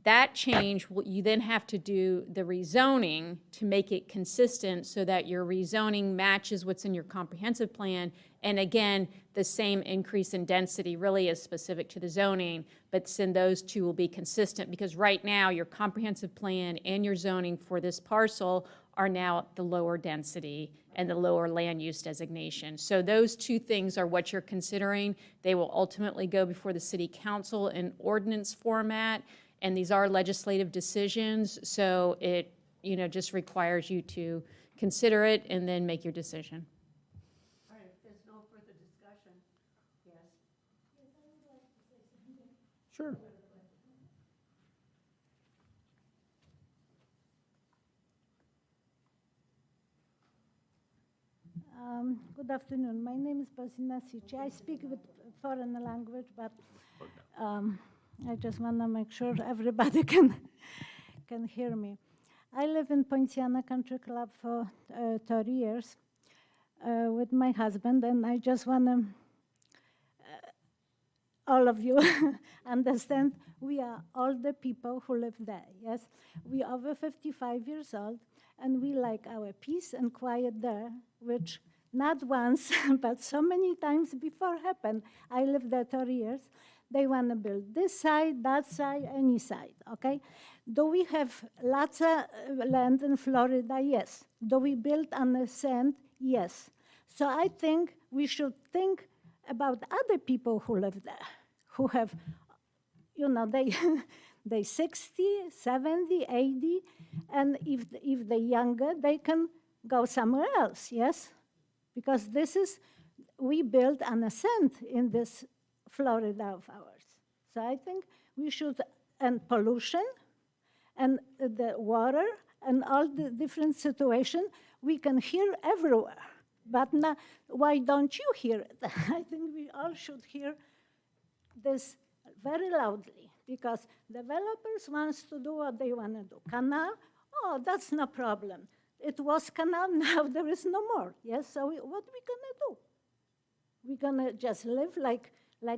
Speaker 5: That change, you then have to do the rezoning to make it consistent so that your rezoning matches what's in your comprehensive plan. And again, the same increase in density really is specific to the zoning, but then those two will be consistent because right now your comprehensive plan and your zoning for this parcel are now at the lower density and the lower land use designation. So those two things are what you're considering. They will ultimately go before the city council in ordinance format. And these are legislative decisions, so it, just requires you to consider it and then make your decision.
Speaker 1: All right, if there's no further discussion, yes.
Speaker 4: Sure.
Speaker 13: Good afternoon. My name is Basina Sichi. I speak with foreign language, but I just want to make sure everybody can hear me. I live in Poinciana Country Club for 30 years with my husband, and I just want to all of you understand we are all the people who live there, yes? We are over 55 years old, and we like our peace and quiet there, which not once, but so many times before happened. I lived there 30 years. They want to build this side, that side, any side, okay? Do we have lots of land in Florida? Yes. Do we build on the sand? Yes. So I think we should think about other people who live there, who have, they 60, 70, 80, and if they're younger, they can go somewhere else, yes? Because we build on a sand in this Florida of ours. So I think we should, and pollution, and the water, and all the different situations, we can hear everywhere. But now, why don't you hear it? I think we all should hear this very loudly, because developers wants to do what they want to do. Canal, oh, that's no problem. It was canal, now there is no more. Yes, so what we gonna do? We're gonna just live like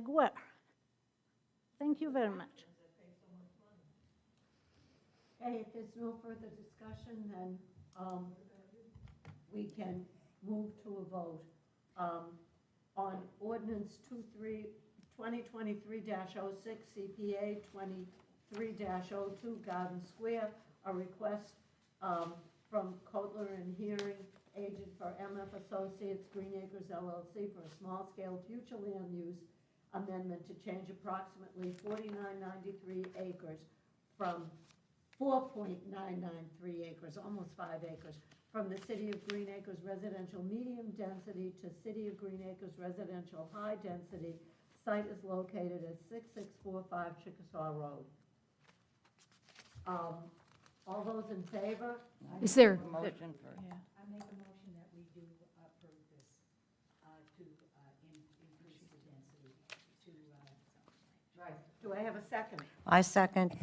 Speaker 13: where? Thank you very much.
Speaker 1: Okay, if there's no further discussion, then we can move to a vote. On ordinance 2023-06, CPA 23-02, Garden Square, a request from Kotler and Hearing, agent for MF Associates, Green Acres LLC, for a small-scale future land use amendment to change approximately 4993 acres from 4.993 acres, almost 5 acres, from the City of Green Acres residential medium density to City of Green Acres residential high density. Site is located at 6645 Chickasaw Road. All those in favor?
Speaker 5: Is there?
Speaker 3: Motion for.
Speaker 5: Yeah.
Speaker 9: I make a motion that we do approve this to increase the density to.
Speaker 1: Right. Do I have a second?
Speaker 6: I second.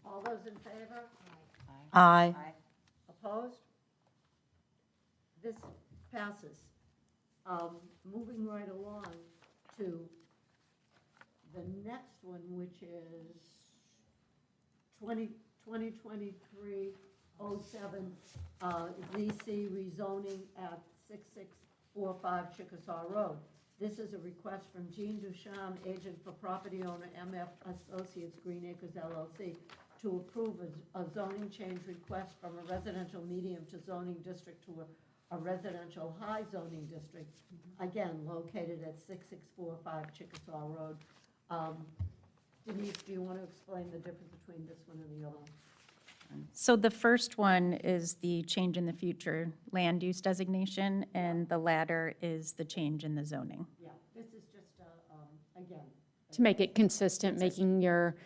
Speaker 1: All those in favor?
Speaker 6: Aye.
Speaker 1: Opposed? This passes. Moving right along to the next one, which is 2023-07 ZC rezoning at 6645 Chickasaw Road. This is a request from Jean Ducharme, agent for property owner MF Associates Green Acres LLC, to approve a zoning change request from a residential medium to zoning district to a residential high zoning district, again, located at 6645 Chickasaw Road. Denise, do you want to explain the difference between this one and the other one?
Speaker 7: So the first one is the change in the future land use designation, and the latter is the change in the zoning.
Speaker 1: Yeah, this is just, again,
Speaker 5: To make it consistent, making your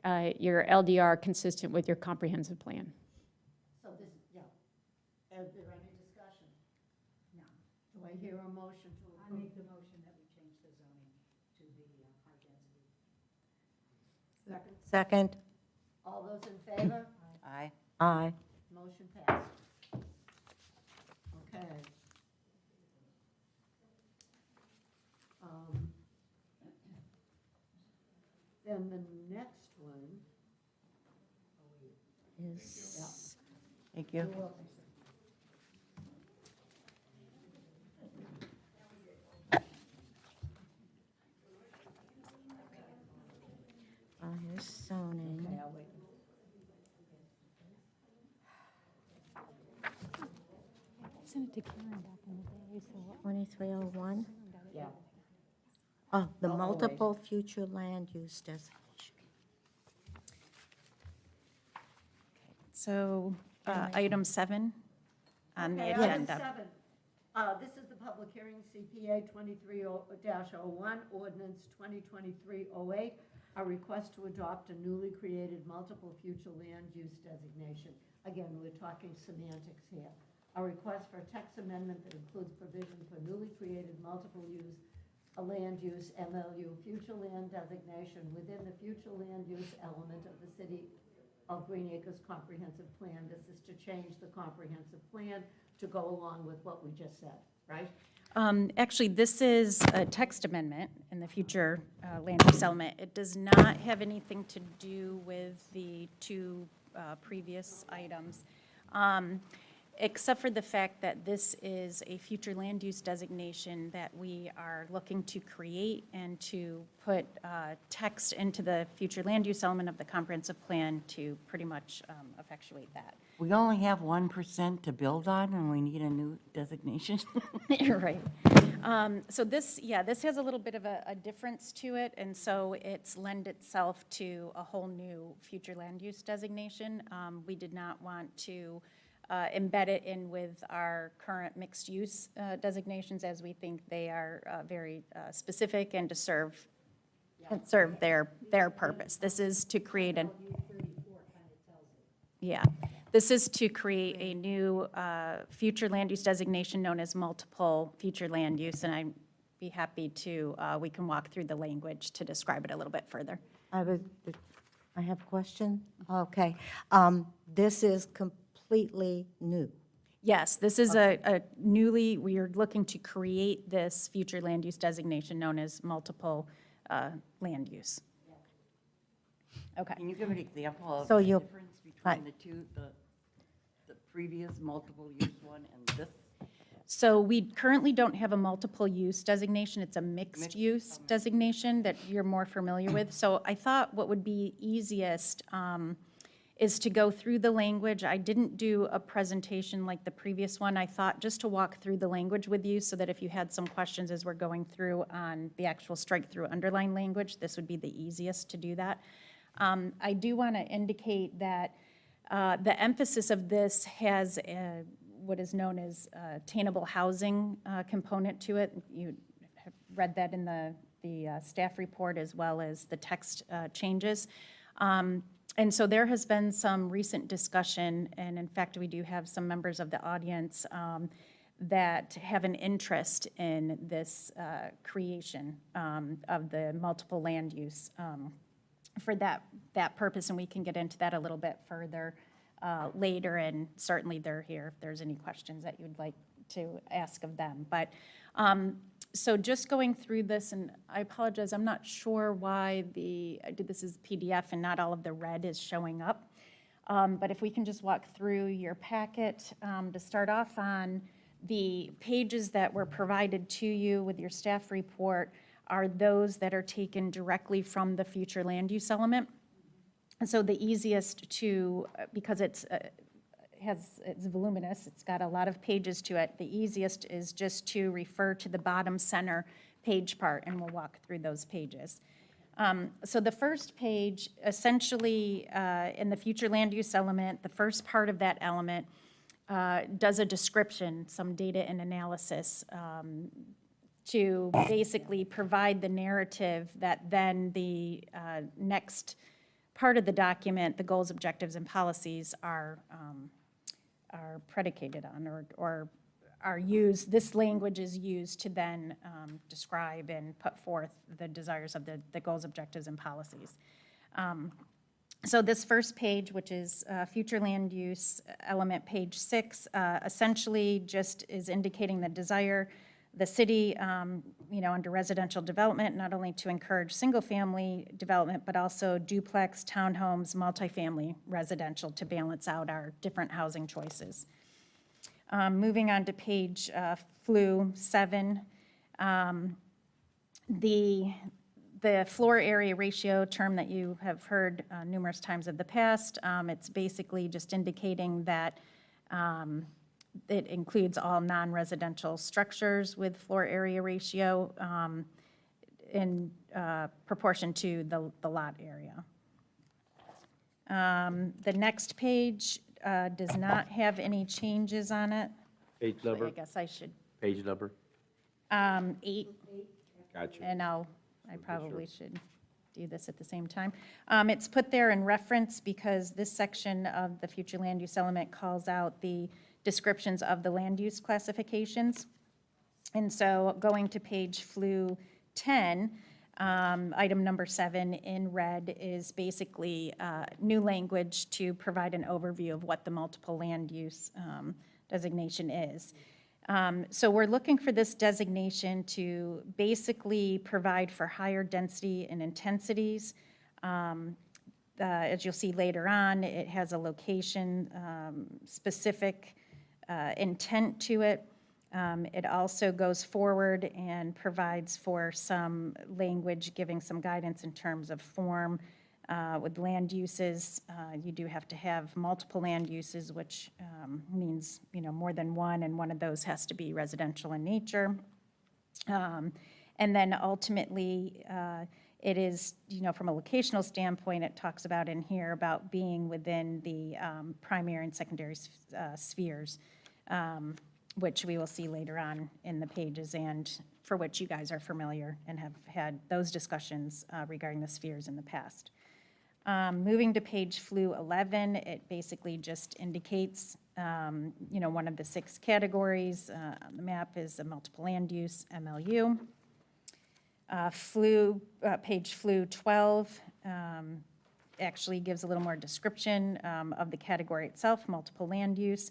Speaker 5: LDR consistent with your comprehensive plan.
Speaker 1: so this, yeah. Is there any discussion?
Speaker 9: No.
Speaker 1: Do I hear a motion to
Speaker 9: I
Speaker 1: approve?
Speaker 9: make the motion that we change the zoning to the high density.
Speaker 1: Second.
Speaker 6: Second.
Speaker 1: All those in favor?
Speaker 3: Aye.
Speaker 6: Aye.
Speaker 1: Motion passed. Okay. Then the next one,
Speaker 6: Is, thank you. Here's zoning.
Speaker 1: okay, I'll wait.
Speaker 5: Sent it to Karen back in the day, so.
Speaker 6: 2301.
Speaker 1: Yeah.
Speaker 6: Oh, the
Speaker 1: Oh, wait.
Speaker 6: multiple future land use designation.
Speaker 7: So item 7 on the
Speaker 1: Okay, item
Speaker 7: agenda.
Speaker 1: 7. This is the public hearing, CPA 23-01, ordinance 2023-08, a request to adopt a newly created multiple future land use designation. Again, we're talking semantics here. A request for a text amendment that includes provision for newly created multiple use, a land use, MLU, future land designation within the future land use element of the city of Green Acres comprehensive plan. This is to change the comprehensive plan to go along with what we just said, right?
Speaker 7: Actually, this is a text amendment in the future land use element. It does not have anything to do with the two previous items, except for the fact that this is a future land use designation that we are looking to create and to put text into the future land use element of the comprehensive plan to pretty much effectuate that.
Speaker 3: We only have 1% to build on, and we need a new designation.
Speaker 7: You're right. So this, yeah, this has a little bit of a difference to it, and so it's lend itself to a whole new future land use designation. We did not want to embed it in with our current mixed use designations, as we think they are very specific and to serve their purpose. This is to create an, yeah. This is to create a new future land use designation known as multiple future land use, and I'd be happy to, we can walk through the language to describe it a little bit further.
Speaker 6: I have a question. Okay. This is completely new.
Speaker 7: Yes, this is a newly, we are looking to create this future land use designation known as multiple land use. Okay.
Speaker 3: Can you give an example of
Speaker 6: So
Speaker 3: the
Speaker 6: you'll-
Speaker 3: difference
Speaker 6: right.
Speaker 3: between the two, the previous multiple use one and this?
Speaker 7: So we currently don't have a multiple use designation. It's a mixed use designation that you're more familiar with. So I thought what would be easiest is to go through the language. I didn't do a presentation like the previous one. I thought just to walk through the language with you so that if you had some questions as we're going through on the actual strike-through underline language, this would be the easiest to do that. I do want to indicate that the emphasis of this has what is known as attainable housing component to it. You have read that in the staff report as well as the text changes. And so there has been some recent discussion, and in fact, we do have some members of the audience that have an interest in this creation of the multiple land use for that purpose, and we can get into that a little bit further later, and certainly they're here if there's any questions that you'd like to ask of them. But so just going through this, and I apologize, I'm not sure why I did this as PDF and not all of the red is showing up. But if we can just walk through your packet to start off on The pages that were provided to you with your staff report are those that are taken directly from the future land use element. And so the easiest to, because it's voluminous, it's got a lot of pages to it, the easiest is just to refer to the bottom center page part, and we'll walk through those pages. So the first page, essentially, in the future land use element, the first part of that element does a description, some data and analysis, to basically provide the narrative that then the next part of the document, the goals, objectives, and policies are predicated on, or are used, this language is used to then describe and put forth the desires of the goals, objectives, and policies. So this first page, which is future land use element, page 6, essentially just is indicating the desire, the city, under residential development, not only to encourage single-family development, but also duplex, townhomes, multifamily residential to balance out our different housing choices. Moving on to page FLU 7, the floor area ratio term that you have heard numerous times of the past, it's basically just indicating that it includes all non-residential structures with floor area ratio in proportion to the lot area. The next page does not have any changes on it.
Speaker 14: Page number?
Speaker 7: I guess I should,
Speaker 14: Page number?
Speaker 7: 8.
Speaker 14: Gotcha.
Speaker 7: And I probably should do this at the same time. It's put there in reference because this section of the future land use element calls out the descriptions of the land use classifications. And so going to page FLU 10, item number 7 in red is basically new language to provide an overview of what the multiple land use designation is. So we're looking for this designation to basically provide for higher density and intensities. As you'll see later on, it has a location specific intent to it. It also goes forward and provides for some language giving some guidance in terms of form. With land uses, you do have to have multiple land uses, which means, more than one, and one of those has to be residential in nature. And then ultimately, it is, from a locational standpoint, it talks about in here about being within the primary and secondary spheres, which we will see later on in the pages and for which you guys are familiar and have had those discussions regarding the spheres in the past. Moving to page FLU 11, it basically just indicates, one of the 6 categories on the map is a multiple land use, MLU. Page FLU 12 actually gives a little more description of the category itself, multiple land use.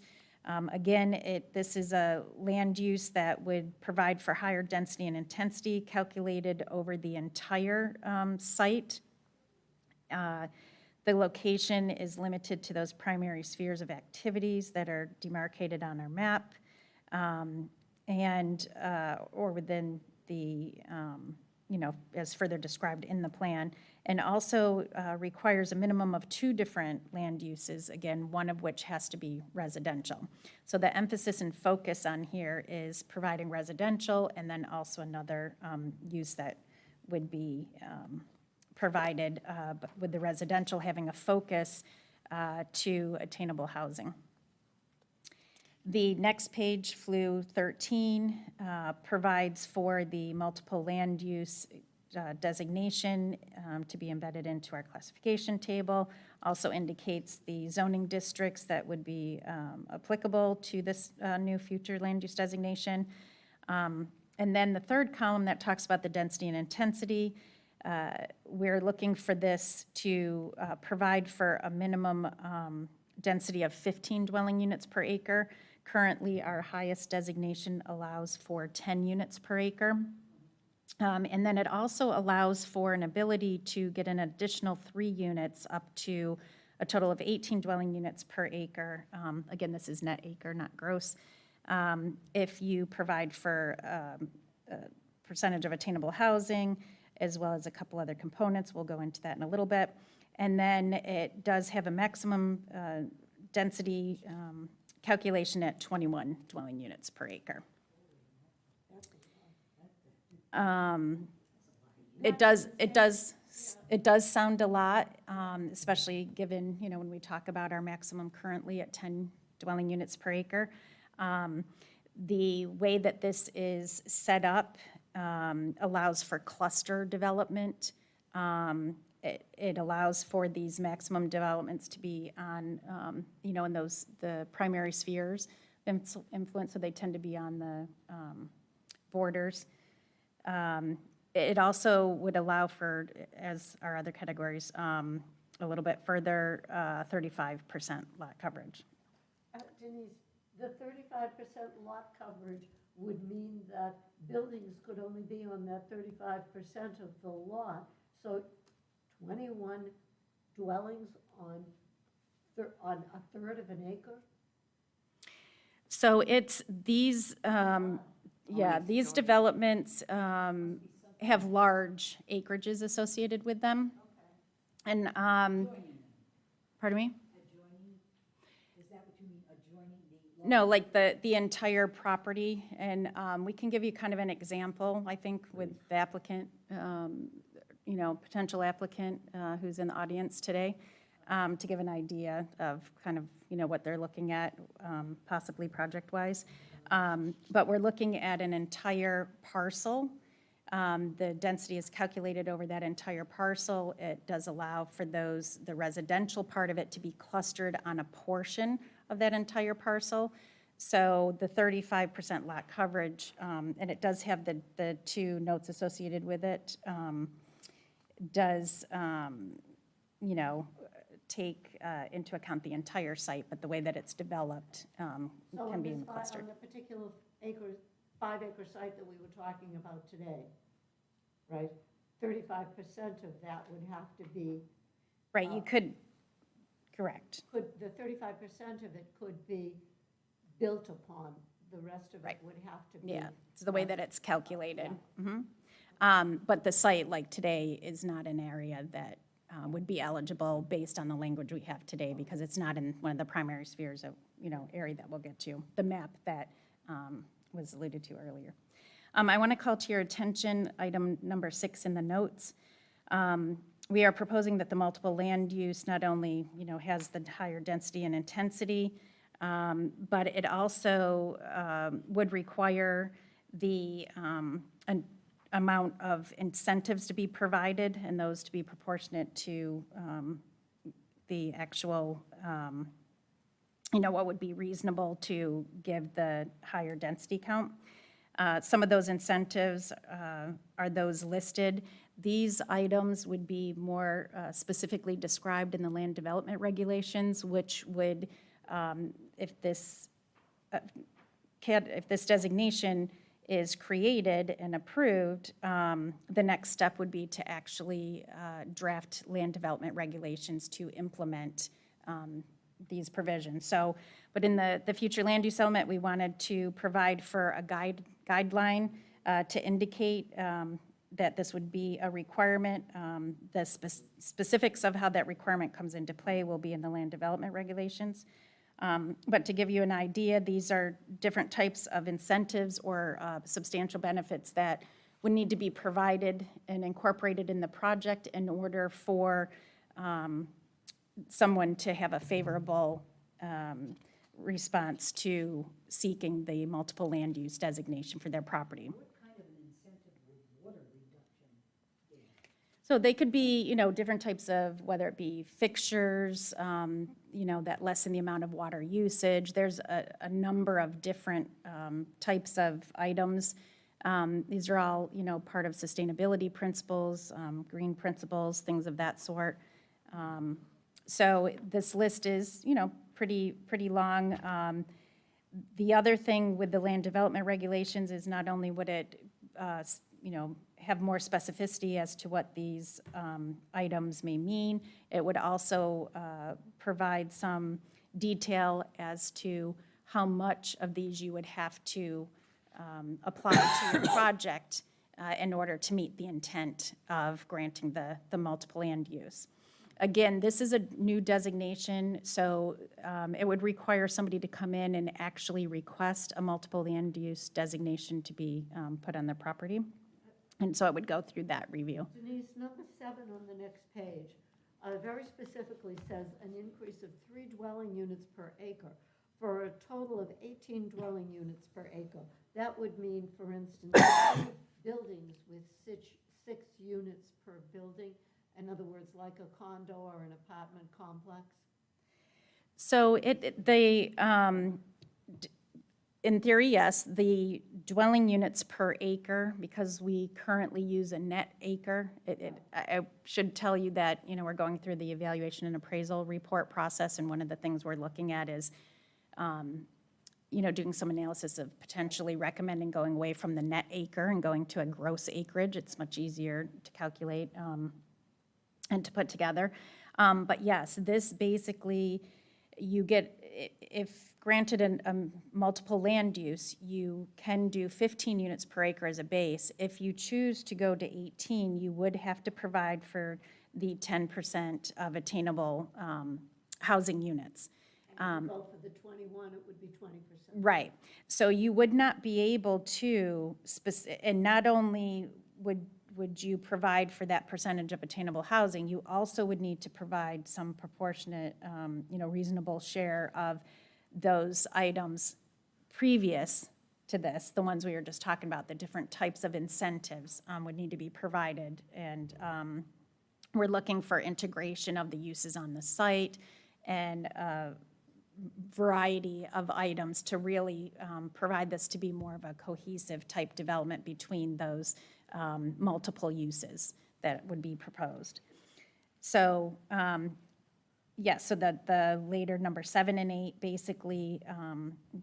Speaker 7: Again, this is a land use that would provide for higher density and intensity calculated over the entire site. The location is limited to those primary spheres of activities that are demarcated on our map, or within the, as further described in the plan, and also requires a minimum of 2 different land uses, again, one of which has to be residential. So the emphasis and focus on here is providing residential, and then also another use that would be provided with the residential having a focus to attainable housing. The next page, FLU 13, provides for the multiple land use designation to be embedded into our classification table, also indicates the zoning districts that would be applicable to this new future land use designation. And then the third column that talks about the density and intensity, we're looking for this to provide for a minimum density of 15 dwelling units per acre. Currently, our highest designation allows for 10 units per acre. And then it also allows for an ability to get an additional 3 units up to a total of 18 dwelling units per acre. Again, this is net acre, not gross. If you provide for a percentage of attainable housing, as well as a couple other components, we'll go into that in a little bit. And then it does have a maximum density calculation at 21 dwelling units per acre. It does sound a lot, especially given, when we talk about our maximum currently at 10 dwelling units per acre. The way that this is set up allows for cluster development. It allows for these maximum developments to be on, in the primary spheres of influence, so they tend to be on the borders. It also would allow for, as our other categories, a little bit further, 35% lot coverage.
Speaker 1: Denise, the 35% lot coverage would mean that buildings could only be on that 35% of the lot. So 21 dwellings on a third of an acre?
Speaker 7: So it's these, these developments have large acreages associated with them. And, pardon me?
Speaker 9: Is that what you mean, adjoining the?
Speaker 7: No, like the entire property, and we can give you kind of an example, I think, with the applicant, potential applicant who's in the audience today, to give an idea of kind of, what they're looking at, possibly project-wise. But we're looking at an entire parcel. The density is calculated over that entire parcel. It does allow for the residential part of it to be clustered on a portion of that entire parcel. So the 35% lot coverage, and it does have the two notes associated with it, does, take into account the entire site, but the way that it's developed can be clustered.
Speaker 1: On the particular 5-acre site that we were talking about today, right? 35% of that would have to be.
Speaker 7: Right, you could, correct.
Speaker 1: The 35% of it could be built upon, the rest of it would have to be.
Speaker 7: Yeah, it's the way that it's calculated. Mhm. But the site, like today, is not an area that would be eligible based on the language we have today, because it's not in one of the primary spheres of, area that we'll get to, the map that was alluded to earlier. I want to call to your attention item number 6 in the notes. We are proposing that the multiple land use not only, has the higher density and intensity, but it also would require the an amount of incentives to be provided, and those to be proportionate to the actual, what would be reasonable to give the higher density count. Some of those incentives are those listed. These items would be more specifically described in the land development regulations, which would, if this designation is created and approved, the next step would be to actually draft land development regulations to implement these provisions. So, but in the future land use element, we wanted to provide for a guideline to indicate that this would be a requirement. The specifics of how that requirement comes into play will be in the land development regulations. But to give you an idea, these are different types of incentives or substantial benefits that would need to be provided and incorporated in the project in order for someone to have a favorable response to seeking the multiple land use designation for their property.
Speaker 9: What kind of an incentive would water reduction be?
Speaker 7: So they could be, different types of, whether it be fixtures, that lessen the amount of water usage. There's a number of different types of items. These are all, part of sustainability principles, green principles, things of that sort. So this list is, pretty long. The other thing with the land development regulations is not only would it, have more specificity as to what these items may mean, it would also provide some detail as to how much of these you would have to apply to your project in order to meet the intent of granting the multiple land use. Again, this is a new designation, so it would require somebody to come in and actually request a multiple land use designation to be put on their property. And so it would go through that review.
Speaker 1: Denise, number 7 on the next page, very specifically says an increase of 3 dwelling units per acre for a total of 18 dwelling units per acre. That would mean, for instance, 3 buildings with 6 units per building. In other words, like a condo or an apartment complex?
Speaker 7: So in theory, yes, the dwelling units per acre, because we currently use a net acre, I should tell you that, we're going through the evaluation and appraisal report process, and one of the things we're looking at is, doing some analysis of potentially recommending going away from the net acre and going to a gross acreage. It's much easier to calculate and to put together. But yes, this basically, you get, if granted a multiple land use, you can do 15 units per acre as a base. If you choose to go to 18, you would have to provide for the 10% of attainable housing units.
Speaker 1: And go for the 21, it would be 20%.
Speaker 7: Right. So you would not be able to, and not only would you provide for that percentage of attainable housing, you also would need to provide some proportionate, reasonable share of those items previous to this, the ones we were just talking about, the different types of incentives would need to be provided. And we're looking for integration of the uses on the site and variety of items to really provide this to be more of a cohesive type development between those multiple uses that would be proposed. So, yes, so the later number 7 and 8 basically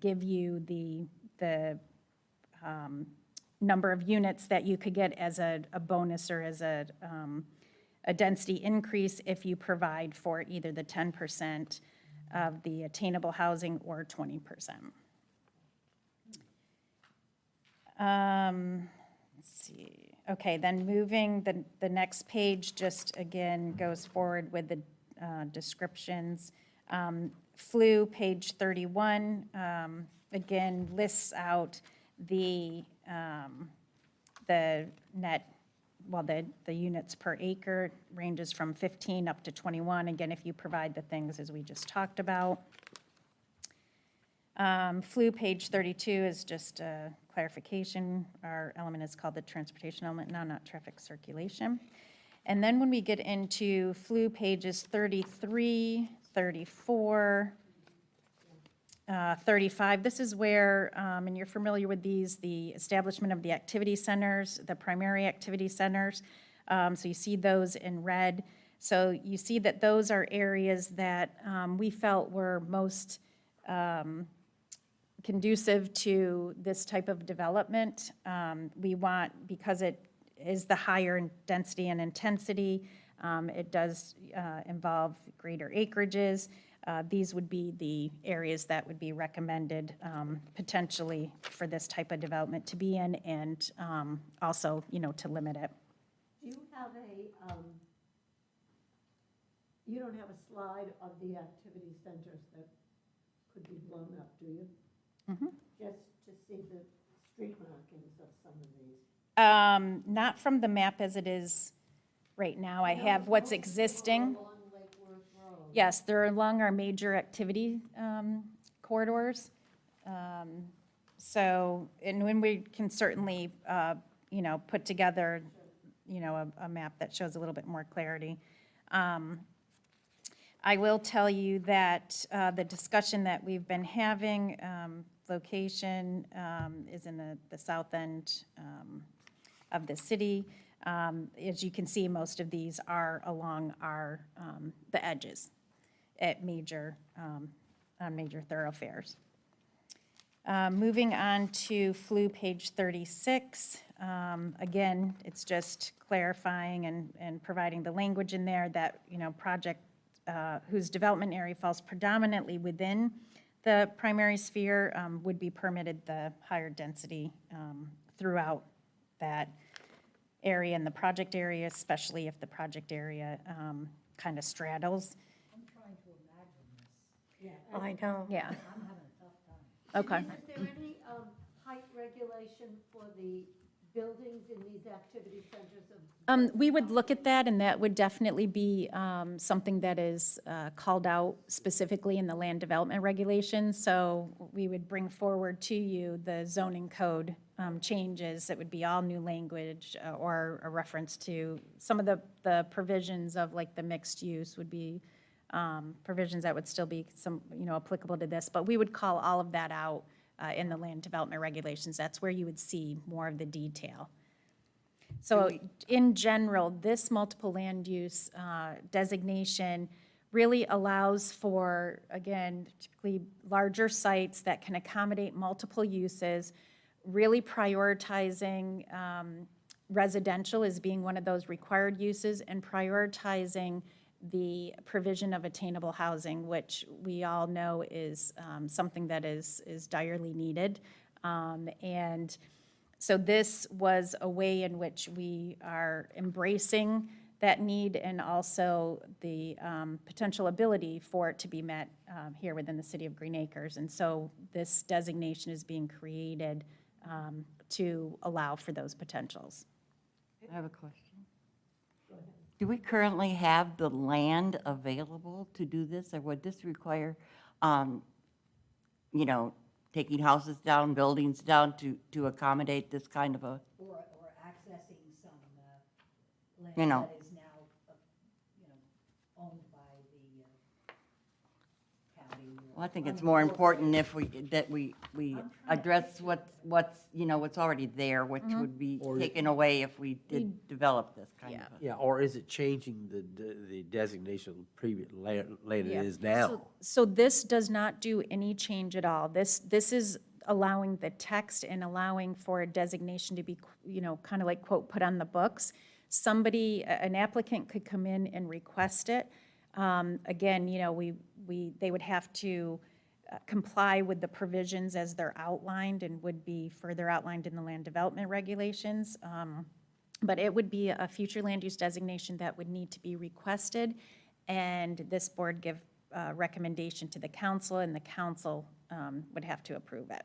Speaker 7: give you the number of units that you could get as a bonus or as a density increase if you provide for either the 10% of the attainable housing or 20%. Let's see. Okay, then moving, the next page just again goes forward with the descriptions. Flu, page 31, again lists out the net, well, the units per acre ranges from 15 up to 21, again, if you provide the things as we just talked about. Flu, page 32 is just a clarification. Our element is called the transportation element now, not traffic circulation. And then when we get into flu, pages 33, 34, 35, this is where, and you're familiar with these, the establishment of the activity centers, the primary activity centers. So you see those in red. So you see that those are areas that we felt were most conducive to this type of development. We want, because it is the higher in density and intensity, it does involve greater acreages. These would be the areas that would be recommended potentially for this type of development to be in, and also, to limit it.
Speaker 1: Do you have you don't have a slide of the activity centers that could be blown up, do you?
Speaker 7: Mm-hmm.
Speaker 1: Just to see the street markings of some of these.
Speaker 7: Not from the map as it is right now. I have what's existing.
Speaker 1: Along Lake Worth Road.
Speaker 7: Yes, they're along our major activity corridors. So, and when we can certainly, put together, a map that shows a little bit more clarity. I will tell you that the discussion that we've been having, location is in the south end of the city. As you can see, most of these are along our, the edges at on major thoroughfares. Moving on to flu, page 36. Again, it's just clarifying and providing the language in there that, project whose development area falls predominantly within The primary sphere would be permitted the higher density throughout that area and the project area, especially if the project area kind of straddles.
Speaker 6: I know.
Speaker 7: Yeah.
Speaker 9: I'm having a tough time.
Speaker 7: Okay.
Speaker 1: Is there any height regulation for the buildings in these activity centers of?
Speaker 7: We would look at that, and that would definitely be something that is called out specifically in the land development regulations. So we would bring forward to you the zoning code changes. It would be all new language or a reference to some of the provisions of like the mixed use would be provisions that would still be some, applicable to this. But we would call all of that out in the land development regulations. That's where you would see more of the detail. So in general, this multiple land use designation really allows for, again, particularly larger sites that can accommodate multiple uses, really prioritizing residential as being one of those required uses and prioritizing the provision of attainable housing, which we all know is something that is direly needed. And so this was a way in which we are embracing that need and also the potential ability for it to be met here within the city of Green Acres. And so this designation is being created to allow for those potentials.
Speaker 3: I have a question. Do we currently have the land available to do this, or would this require, taking houses down, buildings down to accommodate this kind of a,
Speaker 9: Or accessing some land
Speaker 3: You know.
Speaker 9: that is now, owned by the county. or
Speaker 3: well, I think it's more important if we address what's already there, which would be
Speaker 14: Or-
Speaker 3: taken away if we did develop this kind of a.
Speaker 14: Yeah, or is it changing the designation of previous land it
Speaker 7: Yeah.
Speaker 14: is now?
Speaker 7: So this does not do any change at all. This is allowing the text and allowing for a designation to be, kind of like, quote, put on the books. Somebody, an applicant could come in and request it. Again, they would have to comply with the provisions as they're outlined and would be further outlined in the land development regulations. But it would be a future land use designation that would need to be requested, and this board give recommendation to the council, and the council would have to approve it.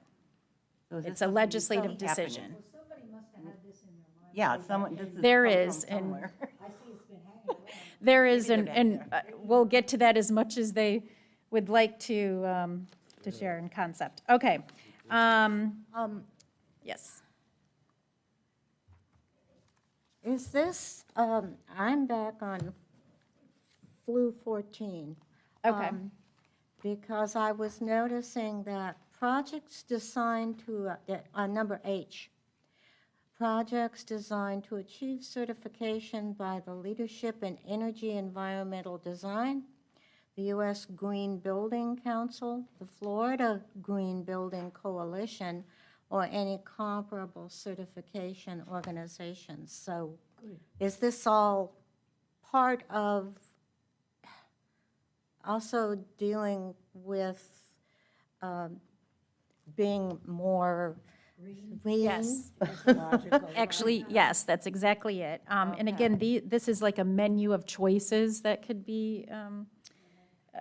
Speaker 3: So is this
Speaker 7: It's a
Speaker 3: something we
Speaker 7: legislative
Speaker 3: see happening?
Speaker 7: decision.
Speaker 9: Well, somebody must have had this in their mind.
Speaker 3: Yeah, someone, this is.
Speaker 7: There
Speaker 3: come from
Speaker 7: is, and
Speaker 3: somewhere.
Speaker 9: I see it's been hanging around.
Speaker 7: there is, and we'll get to that as much as they would like to share in concept. Okay. Yes.
Speaker 6: Is this, I'm back on Flu 14.
Speaker 7: Okay.
Speaker 6: Because I was noticing that projects designed to, number H, projects designed to achieve certification by the Leadership in Energy Environmental Design, the U.S. Green Building Council, the Florida Green Building Coalition, or any comparable certification organizations. So is this all part of also dealing with being more green?
Speaker 7: Yes.
Speaker 9: Ecological.
Speaker 7: Actually, yes, that's exactly it. And again, this is like a menu of choices that could be,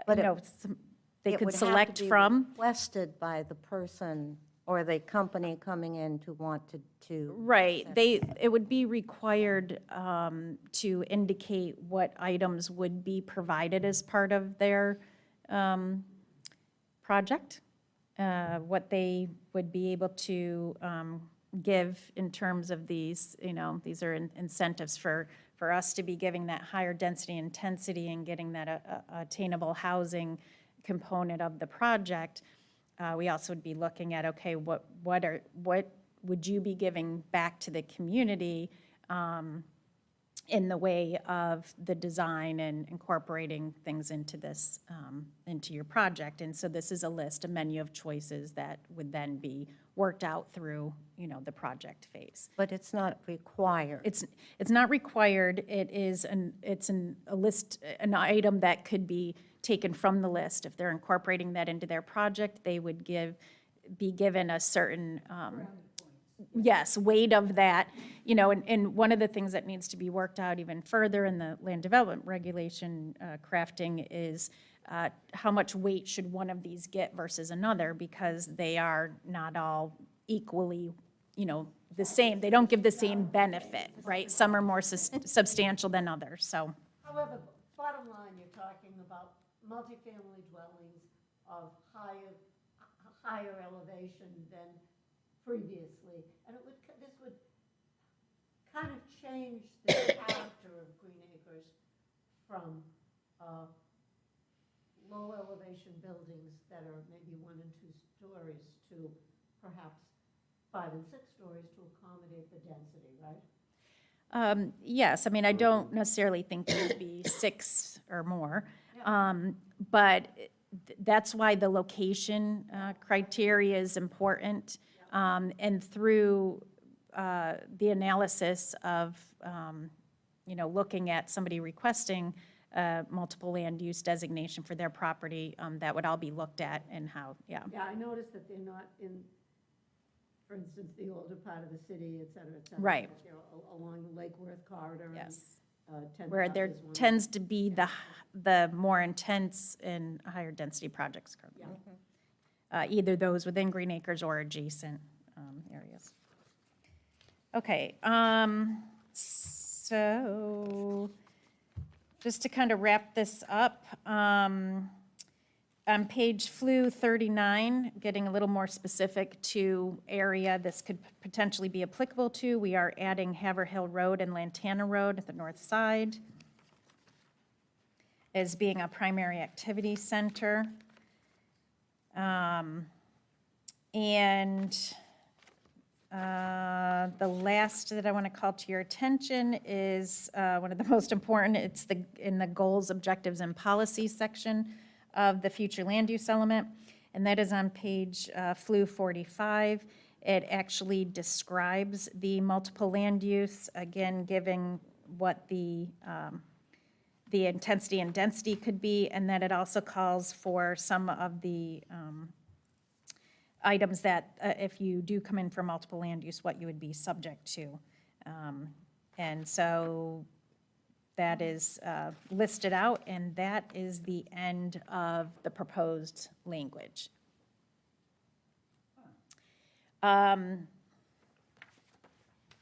Speaker 6: But
Speaker 7: they
Speaker 6: It
Speaker 7: could
Speaker 6: would have to
Speaker 7: select
Speaker 6: be
Speaker 7: from.
Speaker 6: requested by the person or the company coming in to want to.
Speaker 7: Right, it would be required to indicate what items would be provided as part of their project, what they would be able to give in terms of these, these are incentives for us to be giving that higher density intensity and getting that attainable housing component of the project. We also would be looking at, okay, what would you be giving back to the community in the way of the design and incorporating things into this, into your project? And so this is a list, a menu of choices that would then be worked out through, the project phase.
Speaker 6: But it's not required.
Speaker 7: It's not required. It is a list, an item that could be taken from the list. If they're incorporating that into their project, they would be given a certain, yes, weight of that. And one of the things that needs to be worked out even further in the land development regulation crafting is how much weight should one of these get versus another, because they are not all equally, the same. They don't give the same benefit, right? Some are more substantial than others, so.
Speaker 1: However, bottom line, you're talking about multifamily dwellings of higher elevation than previously. And this would kind of change the character of Green Acres from low elevation buildings that are maybe 1 and 2 stories to perhaps 5 and 6 stories to accommodate the density, right?
Speaker 7: Yes, I mean, I don't necessarily think it would be 6 or more, but that's why the location criteria is important. And through the analysis of, looking at somebody requesting multiple land use designation for their property, that would all be looked at and how,
Speaker 1: Yeah, I noticed that they're not in, for instance, the older part of the city, et cetera, et cetera.
Speaker 7: Right.
Speaker 1: But they're along the Lake Worth corridor.
Speaker 7: Yes.
Speaker 1: And,
Speaker 7: where there tends to be the more intense and higher density projects currently. Either those within Green Acres or adjacent areas. Okay, so just to kind of wrap this up, on page FLU 39, getting a little more specific to area this could potentially be applicable to, we are adding Haverhill Road and Lantana Road at the north side as being a primary activity center. The last that I want to call to your attention is one of the most important. It's in the goals, objectives, and policy section of the future land use element, and that is on page FLU 45. It actually describes the multiple land use, again, giving what the intensity and density could be, and then it also calls for some of the items that, if you do come in for multiple land use, what you would be subject to. And so that is listed out, and that is the end of the proposed language.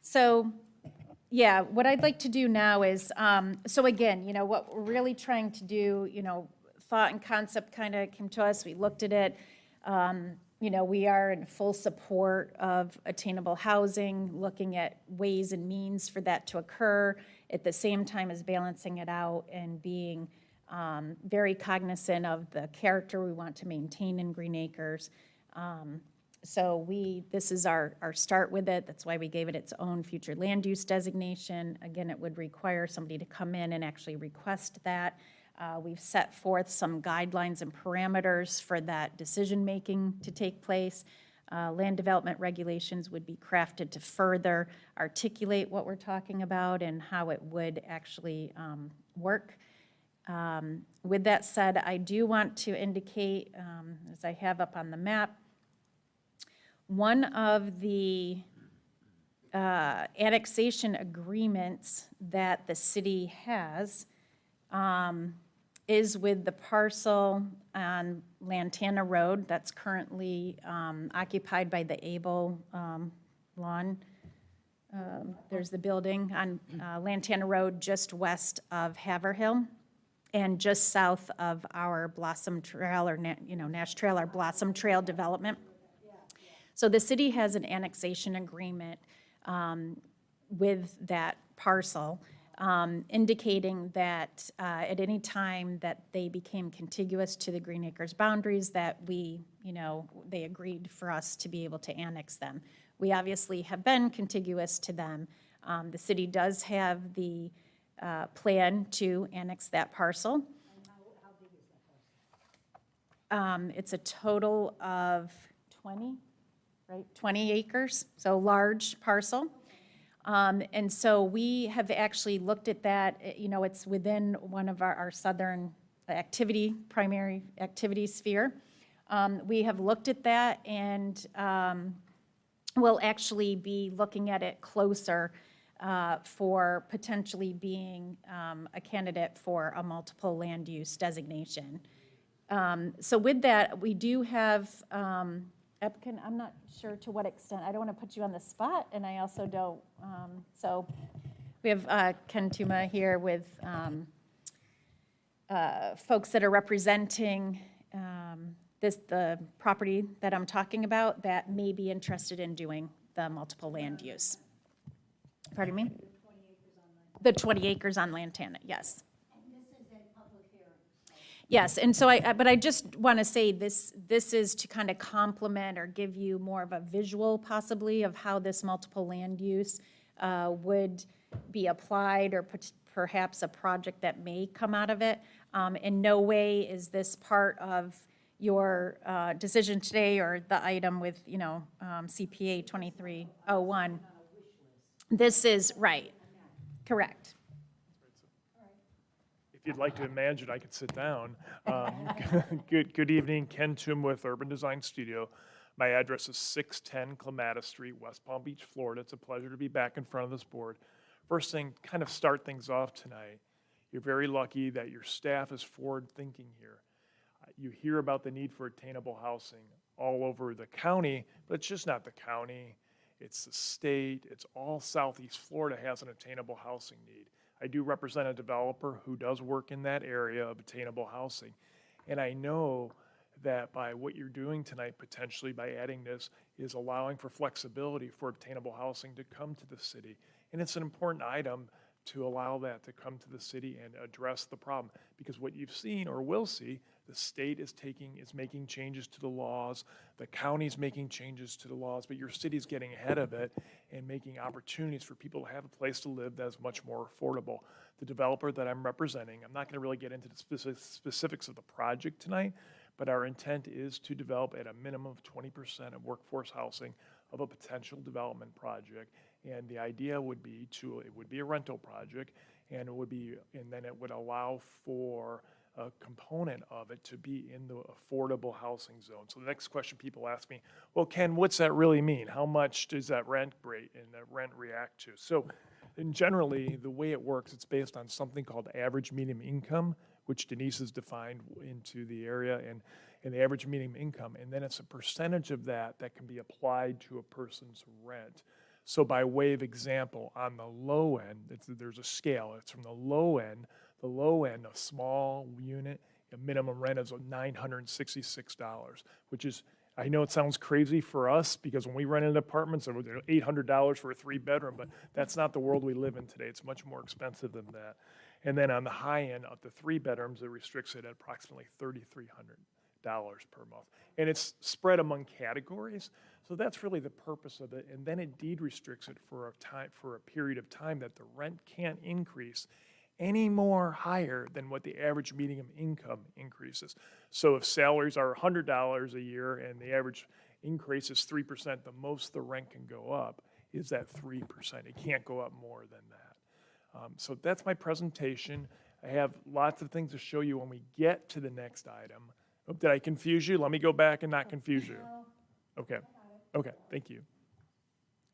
Speaker 7: So, yeah, what I'd like to do now is, so again, what we're really trying to do, thought and concept kind of came to us, we looked at it. We are in full support of attainable housing, looking at ways and means for that to occur, at the same time as balancing it out and being very cognizant of the character we want to maintain in Green Acres. So this is our start with it. That's why we gave it its own future land use designation. Again, it would require somebody to come in and actually request that. We've set forth some guidelines and parameters for that decision-making to take place. Land development regulations would be crafted to further articulate what we're talking about and how it would actually work. With that said, I do want to indicate, as I have up on the map, one of the annexation agreements that the city has is with the parcel on Lantana Road that's currently occupied by the Able Lawn. There's the building on Lantana Road just west of Haverhill and just south of our Blossom Trail, or Nash Trail, our Blossom Trail development. So the city has an annexation agreement with that parcel, indicating that at any time that they became contiguous to the Green Acres boundaries, that they agreed for us to be able to annex them. We obviously have been contiguous to them. The city does have the plan to annex that parcel.
Speaker 9: And how big is that parcel?
Speaker 7: It's a total of 20 acres, so large parcel. And so we have actually looked at that, it's within one of our southern primary activity sphere. We have looked at that, and we'll actually be looking at it closer for potentially being a candidate for a multiple land use designation. So with that, we do have, applicant, I'm not sure to what extent, I don't want to put you on the spot, and I also don't, so we have Ken Tuma here with folks that are representing the property that I'm talking about that may be interested in doing the multiple land use. Pardon me? The 20 acres on Lantana, yes. Yes, and so but I just want to say this is to kind of complement or give you more of a visual possibly of how this multiple land use would be applied, or perhaps a project that may come out of it. In no way is this part of your decision today or the item with, CPA 2301. This is, right, correct.
Speaker 15: If you'd like to imagine, I could sit down. Good evening, Ken Toom with Urban Design Studio. My address is 610 Clematis Street, West Palm Beach, Florida. It's a pleasure to be back in front of this board. First thing, kind of start things off tonight. You're very lucky that your staff is forward-thinking here. You hear about the need for attainable housing all over the county, but it's just not the county. It's the state. It's all Southeast Florida has an attainable housing need. I do represent a developer who does work in that area of attainable housing. And I know that by what you're doing tonight, potentially by adding this, is allowing for flexibility for obtainable housing to come to the city. And it's an important item to allow that to come to the city and address the problem. Because what you've seen or will see, the state is making changes to the laws, the county's making changes to the laws, but your city's getting ahead of it and making opportunities for people to have a place to live that's much more affordable. The developer that I'm representing, I'm not going to really get into the specifics of the project tonight, but our intent is to develop at a minimum of 20% of workforce housing of a potential development project. And the idea would be it would be a rental project, and then it would allow for a component of it to be in the affordable housing zone. So the next question people ask me, well, Ken, what's that really mean? How much does that rent rate and that rent react to? So, and generally, the way it works, it's based on something called average median income, which Denise has defined into the area, and the average median income. And then it's a percentage of that that can be applied to a person's rent. So by way of example, on the low end, there's a scale. It's from the low end, a small unit, a minimum rent is $966, which is, I know it sounds crazy for us because when we rented apartments, it was $800 for a 3-bedroom, but that's not the world we live in today. It's much more expensive than that. And then on the high end, up to 3 bedrooms, it restricts it at approximately $3,300 per month. And it's spread among categories. So that's really the purpose of it. And then it deed restricts it for a period of time that the rent can't increase any more higher than what the average median income increases. So if salaries are $100 a year and the average increase is 3%, the most the rent can go up is that 3%. It can't go up more than that. So that's my presentation. I have lots of things to show you when we get to the next item. Oh, did I confuse you? Let me go back and not confuse you. Okay. Okay, thank you.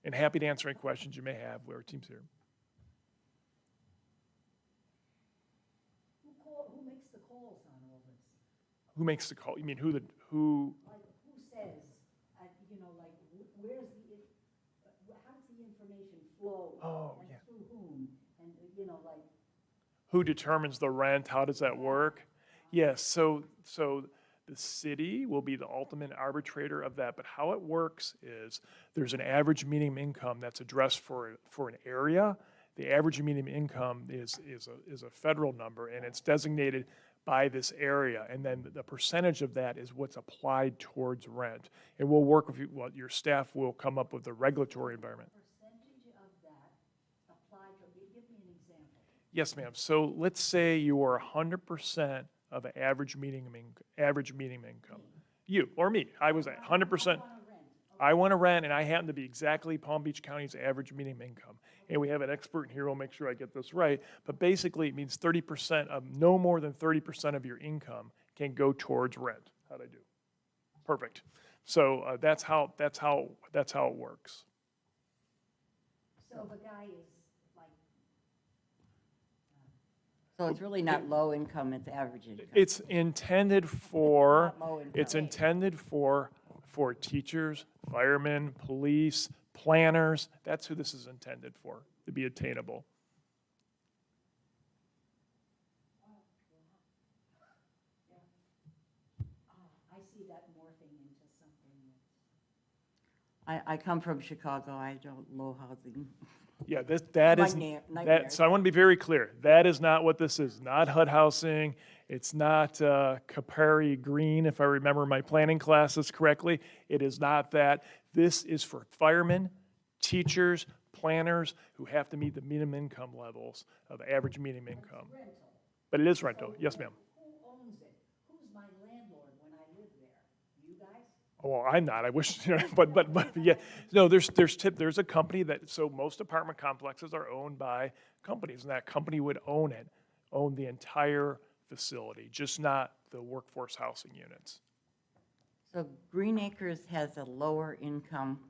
Speaker 15: And happy to answer any questions you may have. Our team's here.
Speaker 9: Who makes the calls on all this?
Speaker 15: Who makes the call? You mean who?
Speaker 9: Like, who says, where's how does the information flow?
Speaker 15: Oh,
Speaker 9: and
Speaker 15: yeah.
Speaker 9: through whom? And,
Speaker 15: Who determines the rent? How does that work? Yes, so the city will be the ultimate arbitrator of that, but how it works is there's an average median income that's addressed for an area. The average median income is a federal number, and it's designated by this area, and then the percentage of that is what's applied towards rent. And we'll work with you, your staff will come up with the regulatory environment.
Speaker 9: percentage of that applied to, give me an example.
Speaker 15: Yes, ma'am. So let's say you are 100% of an average median income. You or me. I was at 100%. I want to rent, and I happen to be exactly Palm Beach County's average median income. And we have an expert in here who'll make sure I get this right, but basically it means 30% of, no more than 30% of your income can go towards rent. How'd I do? Perfect. So that's how it works.
Speaker 9: So the guy is like,
Speaker 3: So it's really not low income, it's average income.
Speaker 15: It's intended for,
Speaker 3: Not low income.
Speaker 15: it's intended for teachers, firemen, police, planners. That's who this is intended for, to be attainable.
Speaker 9: I see that morphing into something
Speaker 3: I come from Chicago, I don't low housing.
Speaker 15: Yeah, that is,
Speaker 3: Nightmare.
Speaker 15: so I want to be very clear. That is not what this is. Not HUD housing. It's not Capari Green, if I remember my planning classes correctly. It is not that. This is for firemen, teachers, planners who have to meet the minimum income levels of average median income.
Speaker 9: rental.
Speaker 15: But it is rental. Yes, ma'am.
Speaker 9: Who owns it? Who's my landlord when I live there? You guys?
Speaker 15: Oh, well, I'm not. I wish, but yeah. No, there's a company that, so most apartment complexes are owned by companies, and that company would own the entire facility, just not the workforce housing units.
Speaker 3: So Green Acres has a lower income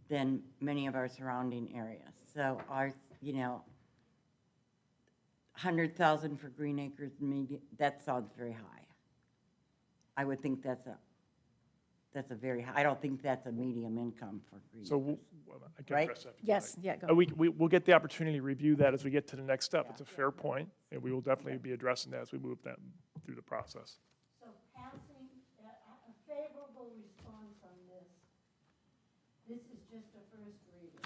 Speaker 3: than many of our surrounding areas. So our, 100,000 for Green Acres, maybe, that sounds very high. I would think that's a very high, I don't think that's a medium income for Green
Speaker 15: So
Speaker 3: Acres.
Speaker 15: I can
Speaker 3: Right?
Speaker 15: address that. if you'd
Speaker 5: Yes,
Speaker 15: like.
Speaker 5: yeah, go.
Speaker 15: We'll get the opportunity to review that as we get to the next step. It's a fair point, and we will definitely be addressing that as we move that through the process.
Speaker 1: So passing, a favorable response on this is just a first reading.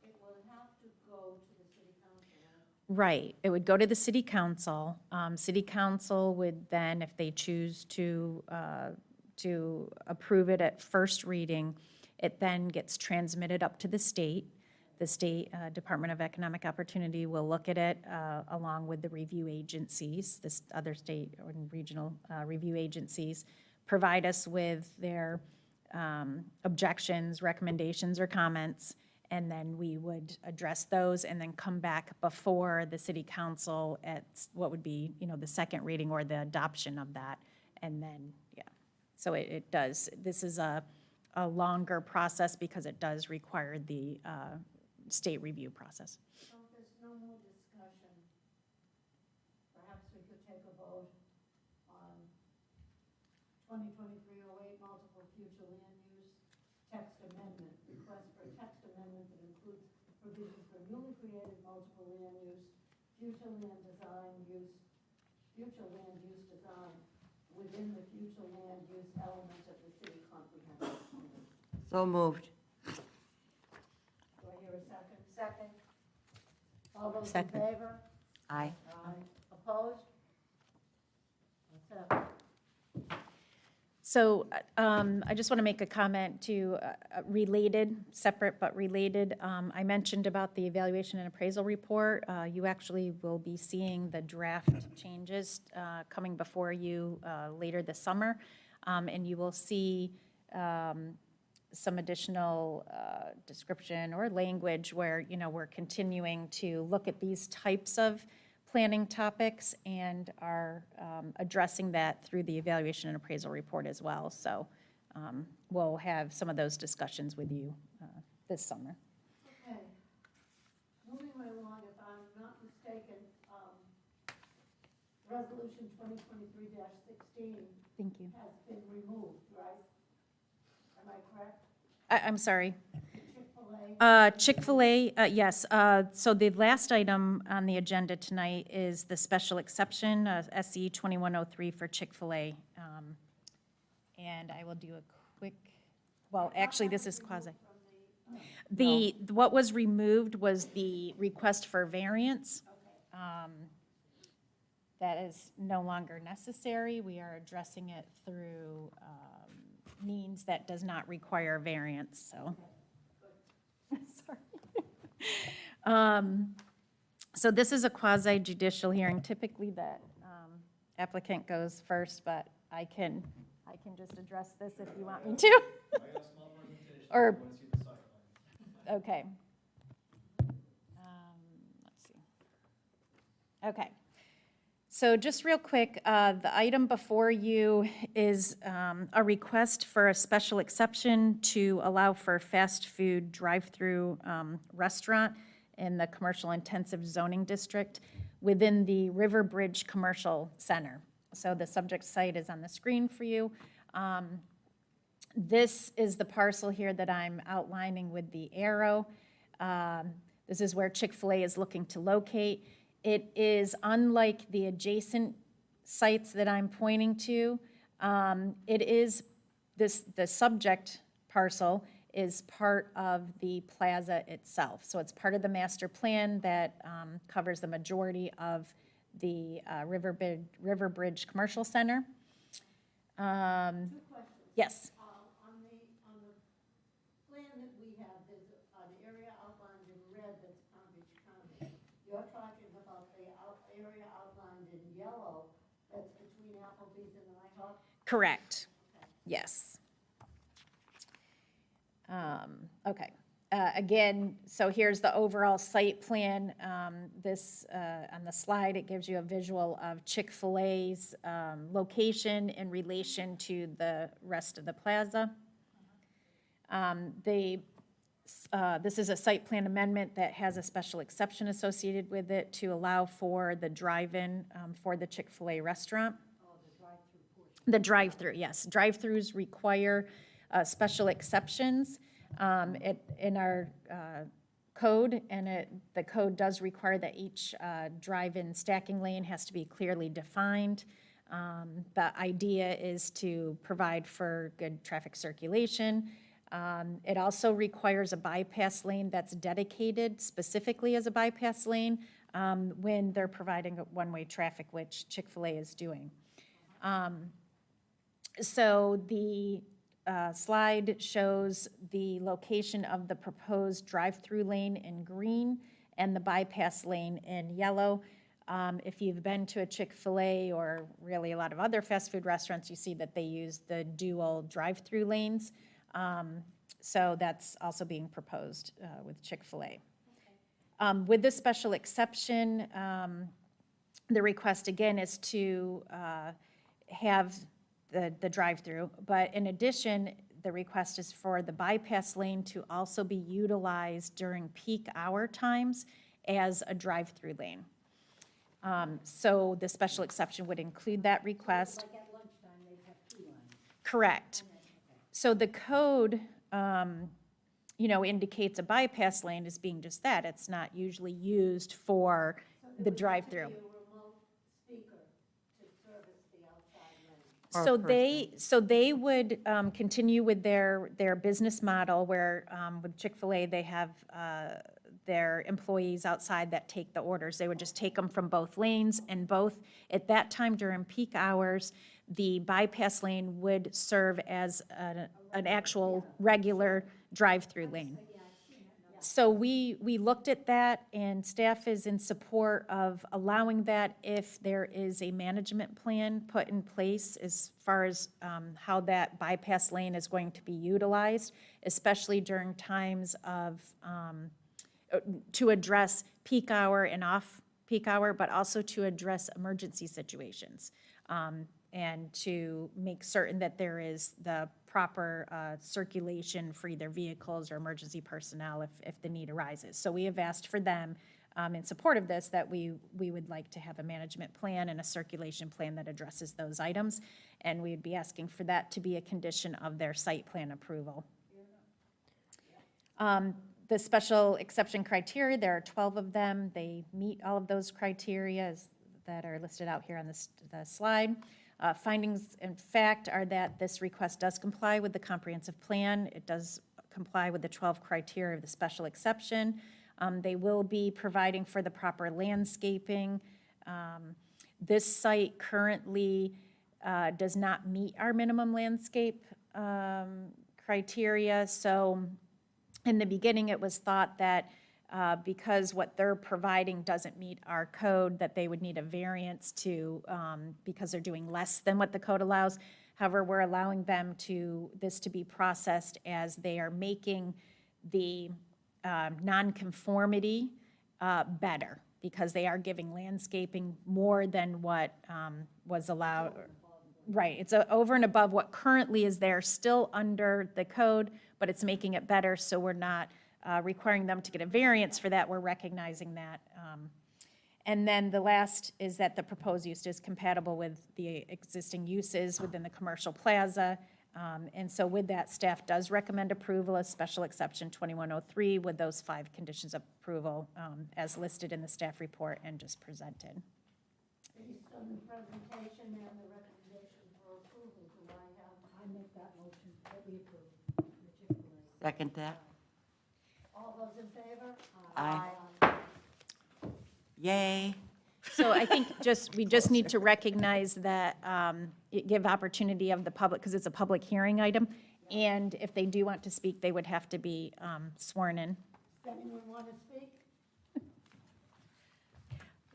Speaker 1: It will have to go to the city council.
Speaker 7: Right, it would go to the city council. City council would then, if they choose to approve it at first reading, it then gets transmitted up to the state. The State Department of Economic Opportunity will look at it along with the review agencies, this other state and regional review agencies, provide us with their objections, recommendations, or comments, and then we would address those and then come back before the city council at what would be, the second reading or the adoption of that. And then, yeah, so it does, this is a longer process because it does require the state review process.
Speaker 1: So if there's no more discussion, perhaps we could take a vote on 2023-08 multiple future land use text amendment, request for text amendment that includes provisions for newly created multiple land use, future land use design within the future land use element of the city comprehensive plan.
Speaker 3: So moved.
Speaker 1: Do I hear a second? Second. All those in
Speaker 7: Second.
Speaker 1: favor?
Speaker 3: Aye.
Speaker 1: Opposed? That's it.
Speaker 7: So I just want to make a comment to related, separate but related. I mentioned about the evaluation and appraisal report. You actually will be seeing the draft changes coming before you later this summer. And you will see some additional description or language where, we're continuing to look at these types of planning topics and are addressing that through the evaluation and appraisal report as well. So we'll have some of those discussions with you this summer.
Speaker 1: Okay. Moving right along, if I'm not mistaken, Resolution 2023-16
Speaker 7: Thank you.
Speaker 1: has been removed, right? Am I correct?
Speaker 7: I'm sorry.
Speaker 1: Chick-fil-A?
Speaker 7: Chick-fil-A, yes. So the last item on the agenda tonight is the special exception, SE 2103 for Chick-fil-A. And I will do a quick, well, actually, this is quasi. What was removed was the request for variance. That is no longer necessary. We are addressing it through means that does not require variance, so. Sorry. So this is a quasi judicial hearing. Typically, the applicant goes first, but I can just address this if you want me to. Or, okay. Let's see. Okay. So just real quick, the item before you is a request for a special exception to allow for fast food drive-through restaurant in the commercial intensive zoning district within the River Bridge Commercial Center. So the subject site is on the screen for you. This is the parcel here that I'm outlining with the arrow. This is where Chick-fil-A is looking to locate. It is unlike the adjacent sites that I'm pointing to. It is, the subject parcel is part of the plaza itself. So it's part of the master plan that covers the majority of the River Bridge Commercial Center. Yes.
Speaker 1: On the plan that we have, there's an area outlined in red that's Palm Beach County. You're talking about the area outlined in yellow that's between Applebee's and IHOP?
Speaker 7: Correct. Yes. Okay. Again, so here's the overall site plan. This, on the slide, it gives you a visual of Chick-fil-A's location in relation to the rest of the plaza. This is a site plan amendment that has a special exception associated with it to allow for the drive-in for the Chick-fil-A restaurant. The drive-through, yes. Drive-throughs require special exceptions in our code, and the code does require that each drive-in stacking lane has to be clearly defined. The idea is to provide for good traffic circulation. It also requires a bypass lane that's dedicated specifically as a bypass lane when they're providing one-way traffic, which Chick-fil-A is doing. So the slide shows the location of the proposed drive-through lane in green and the bypass lane in yellow. If you've been to a Chick-fil-A or really a lot of other fast food restaurants, you see that they use the dual drive-through lanes. So that's also being proposed with Chick-fil-A. With this special exception, the request again is to have the drive-through, but in addition, the request is for the bypass lane to also be utilized during peak hour times as a drive-through lane. So the special exception would include that request.
Speaker 1: Like at lunchtime, they have two lines.
Speaker 7: Correct. So the code, indicates a bypass lane as being just that. It's not usually used for the drive-through. So they would continue with their business model where with Chick-fil-A, they have their employees outside that take the orders. They would just take them from both lanes, and both, at that time during peak hours, the bypass lane would serve as an actual regular drive-through lane. So we looked at that, and staff is in support of allowing that if there is a management plan put in place as far as how that bypass lane is going to be utilized, especially during times of, to address peak hour and off-peak hour, but also to address emergency situations, and to make certain that there is the proper circulation for either vehicles or emergency personnel if the need arises. So we have asked for them, in support of this, that we would like to have a management plan and a circulation plan that addresses those items, and we'd be asking for that to be a condition of their site plan approval. The special exception criteria, there are 12 of them. They meet all of those criteria that are listed out here on the slide. Findings, in fact, are that this request does comply with the comprehensive plan. It does comply with the 12 criteria of the special exception. They will be providing for the proper landscaping. This site currently does not meet our minimum landscape criteria. So in the beginning, it was thought that because what they're providing doesn't meet our code, that they would need a variance to, because they're doing less than what the code allows. However, we're allowing them this to be processed as they are making the nonconformity better, because they are giving landscaping more than what was allowed. Right, it's over and above what currently is there, still under the code, but it's making it better, so we're not requiring them to get a variance for that, we're recognizing that. And then the last is that the proposed use is compatible with the existing uses within the commercial plaza. And so with that, staff does recommend approval of special exception 2103 with those 5 conditions of approval as listed in the staff report and just presented.
Speaker 1: Based on the presentation and the recommendation for approval, do I make that motion that we approve?
Speaker 3: Second that?
Speaker 1: All those in favor?
Speaker 3: Aye. Yay.
Speaker 7: So I think we just need to recognize that, give opportunity of the public, because it's a public hearing item, and if they do want to speak, they would have to be sworn in.
Speaker 1: Does anyone want to speak?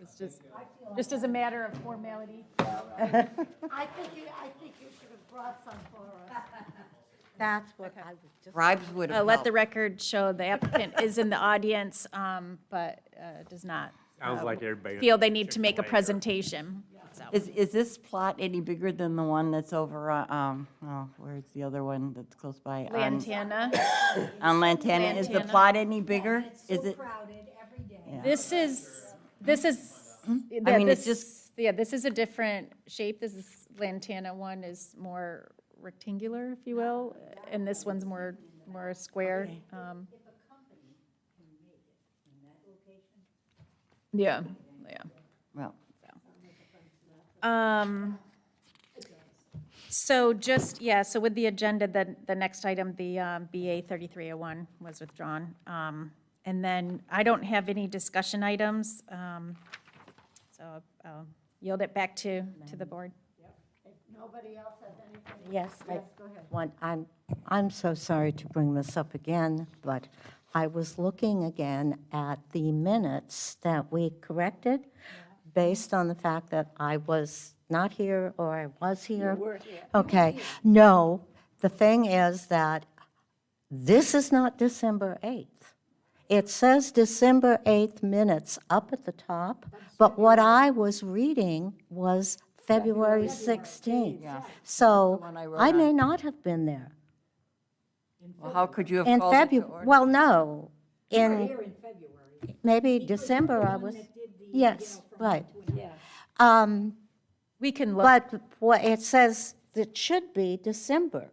Speaker 7: It's just as a matter of formality.
Speaker 1: I think you should have brought some for us.
Speaker 6: That's what I was just.
Speaker 3: Bribes would have
Speaker 7: Let the
Speaker 3: helped.
Speaker 7: record show the applicant is in the audience, but does not
Speaker 14: Sounds like everybody.
Speaker 7: feel they need to make a presentation. So,
Speaker 3: Is this plot any bigger than the one that's over, where's the other one that's close by?
Speaker 7: Lantana.
Speaker 3: On Lantana, is the
Speaker 7: Lantana.
Speaker 3: plot any bigger? Is it?
Speaker 1: Crowded every day.
Speaker 3: Yeah.
Speaker 7: This is,
Speaker 3: I mean, it's
Speaker 7: this is a different shape. This is Lantana one is more rectangular, if you will, and this one's more square. Yeah, yeah.
Speaker 3: Well,
Speaker 7: So just, so with the agenda, the next item, the BA 3301 was withdrawn. And then I don't have any discussion items, so I'll yield it back to the board.
Speaker 1: If nobody else has anything.
Speaker 6: Yes,
Speaker 1: Go ahead.
Speaker 6: I'm so sorry to bring this up again, but I was looking again at the minutes that we corrected based on the fact that I was not here or I was here.
Speaker 1: You were here.
Speaker 6: Okay, no, the thing is that this is not December 8th. It says December 8th minutes up at the top, but what I was reading was February 16th. So
Speaker 3: one I wrote
Speaker 6: I
Speaker 3: on.
Speaker 6: may not have been there.
Speaker 3: well, how could you have
Speaker 6: In
Speaker 3: called it to
Speaker 6: February,
Speaker 3: order?
Speaker 6: well, no,
Speaker 1: You were
Speaker 6: in
Speaker 1: here in February.
Speaker 6: maybe December I was, yes, right.
Speaker 1: Yeah.
Speaker 7: We can look.
Speaker 6: But what it says, it should be December.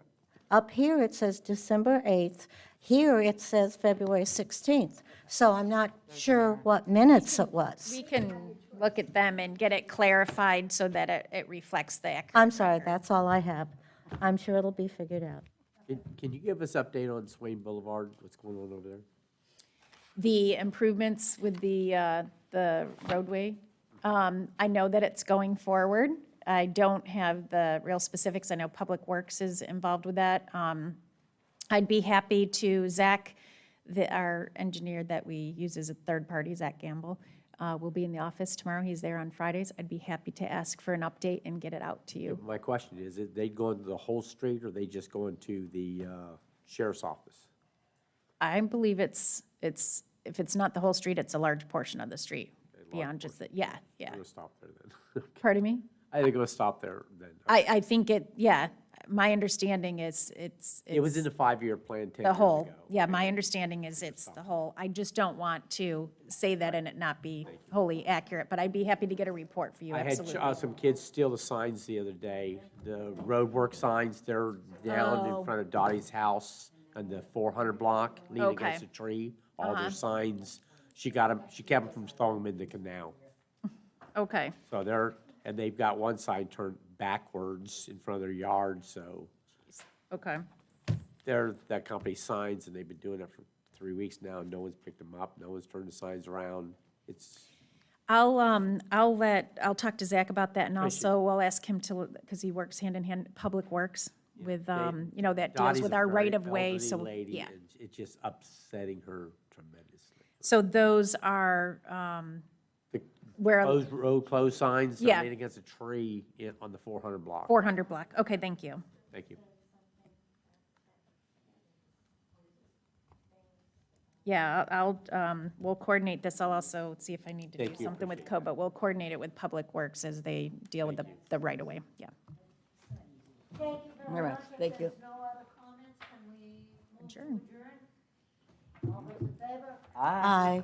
Speaker 6: Up here, it says December 8th. Here, it says February 16th. So I'm not sure what minutes it was.
Speaker 7: We can look at them and get it clarified so that it reflects the accurate.
Speaker 6: I'm sorry, that's all I have. I'm sure it'll be figured out.
Speaker 14: Can you give us update on Swain Boulevard? What's going on over there?
Speaker 7: The improvements with the roadway, I know that it's going forward. I don't have the real specifics. I know Public Works is involved with that. I'd be happy to, Zach, our engineer that we use as a third party, Zach Gamble, will be in the office tomorrow. He's there on Fridays. I'd be happy to ask for an update and get it out to you.
Speaker 14: My question is, they going to the whole street or they just going to the sheriff's office?
Speaker 7: I believe if it's not the whole street, it's a large portion of the street beyond just the, yeah.
Speaker 14: I'm going to stop there then.
Speaker 7: Pardon me?
Speaker 14: I think I'm going to stop there then.
Speaker 7: I think my understanding is
Speaker 14: It was in the 5-year plan 10
Speaker 7: the
Speaker 14: years
Speaker 7: whole,
Speaker 14: ago.
Speaker 7: yeah, my understanding is it's the whole. I just don't want to say that and it not be wholly accurate, but I'd be happy to get a report for you,
Speaker 14: I had
Speaker 7: absolutely.
Speaker 14: some kids steal the signs the other day, the roadwork signs, they're down
Speaker 7: Oh.
Speaker 14: in front of Dottie's house on the 400 block, leaning
Speaker 7: Okay.
Speaker 14: against a tree, all
Speaker 7: Uh-huh.
Speaker 14: their signs. She kept them from throwing them in the canal.
Speaker 7: Okay,
Speaker 14: So and they've got one sign turned backwards in front of their yard, so
Speaker 7: okay.
Speaker 14: they're that company signs, and they've been doing it for 3 weeks now, and no one's picked them up, no one's turned the signs around. It's,
Speaker 7: I'll talk to Zach about that and also we'll ask him to, because he works hand in hand, Public Works with, that deals
Speaker 14: Dottie's
Speaker 7: with
Speaker 14: a
Speaker 7: our
Speaker 14: very
Speaker 7: right of way,
Speaker 14: elderly
Speaker 7: so,
Speaker 14: lady,
Speaker 7: yeah.
Speaker 14: and it's just upsetting her tremendously.
Speaker 7: So those are, Where,
Speaker 14: Closed road, closed signs,
Speaker 7: Yeah.
Speaker 14: leaning against a tree on the 400 block.
Speaker 7: 400 block, okay, thank you.
Speaker 14: Thank you.
Speaker 7: Yeah, we'll coordinate this. I'll also see if I need to do
Speaker 14: Thank you,
Speaker 7: something with code, but we'll coordinate it with Public Works as they deal with the right-of-way, yeah.
Speaker 1: Thank you
Speaker 3: All
Speaker 1: very
Speaker 3: right,
Speaker 1: much. If
Speaker 3: thank you.
Speaker 1: there's no other comments, can we move to
Speaker 7: Adjourn.
Speaker 1: adjourn? All those in favor?
Speaker 3: Aye.
Speaker 6: Aye.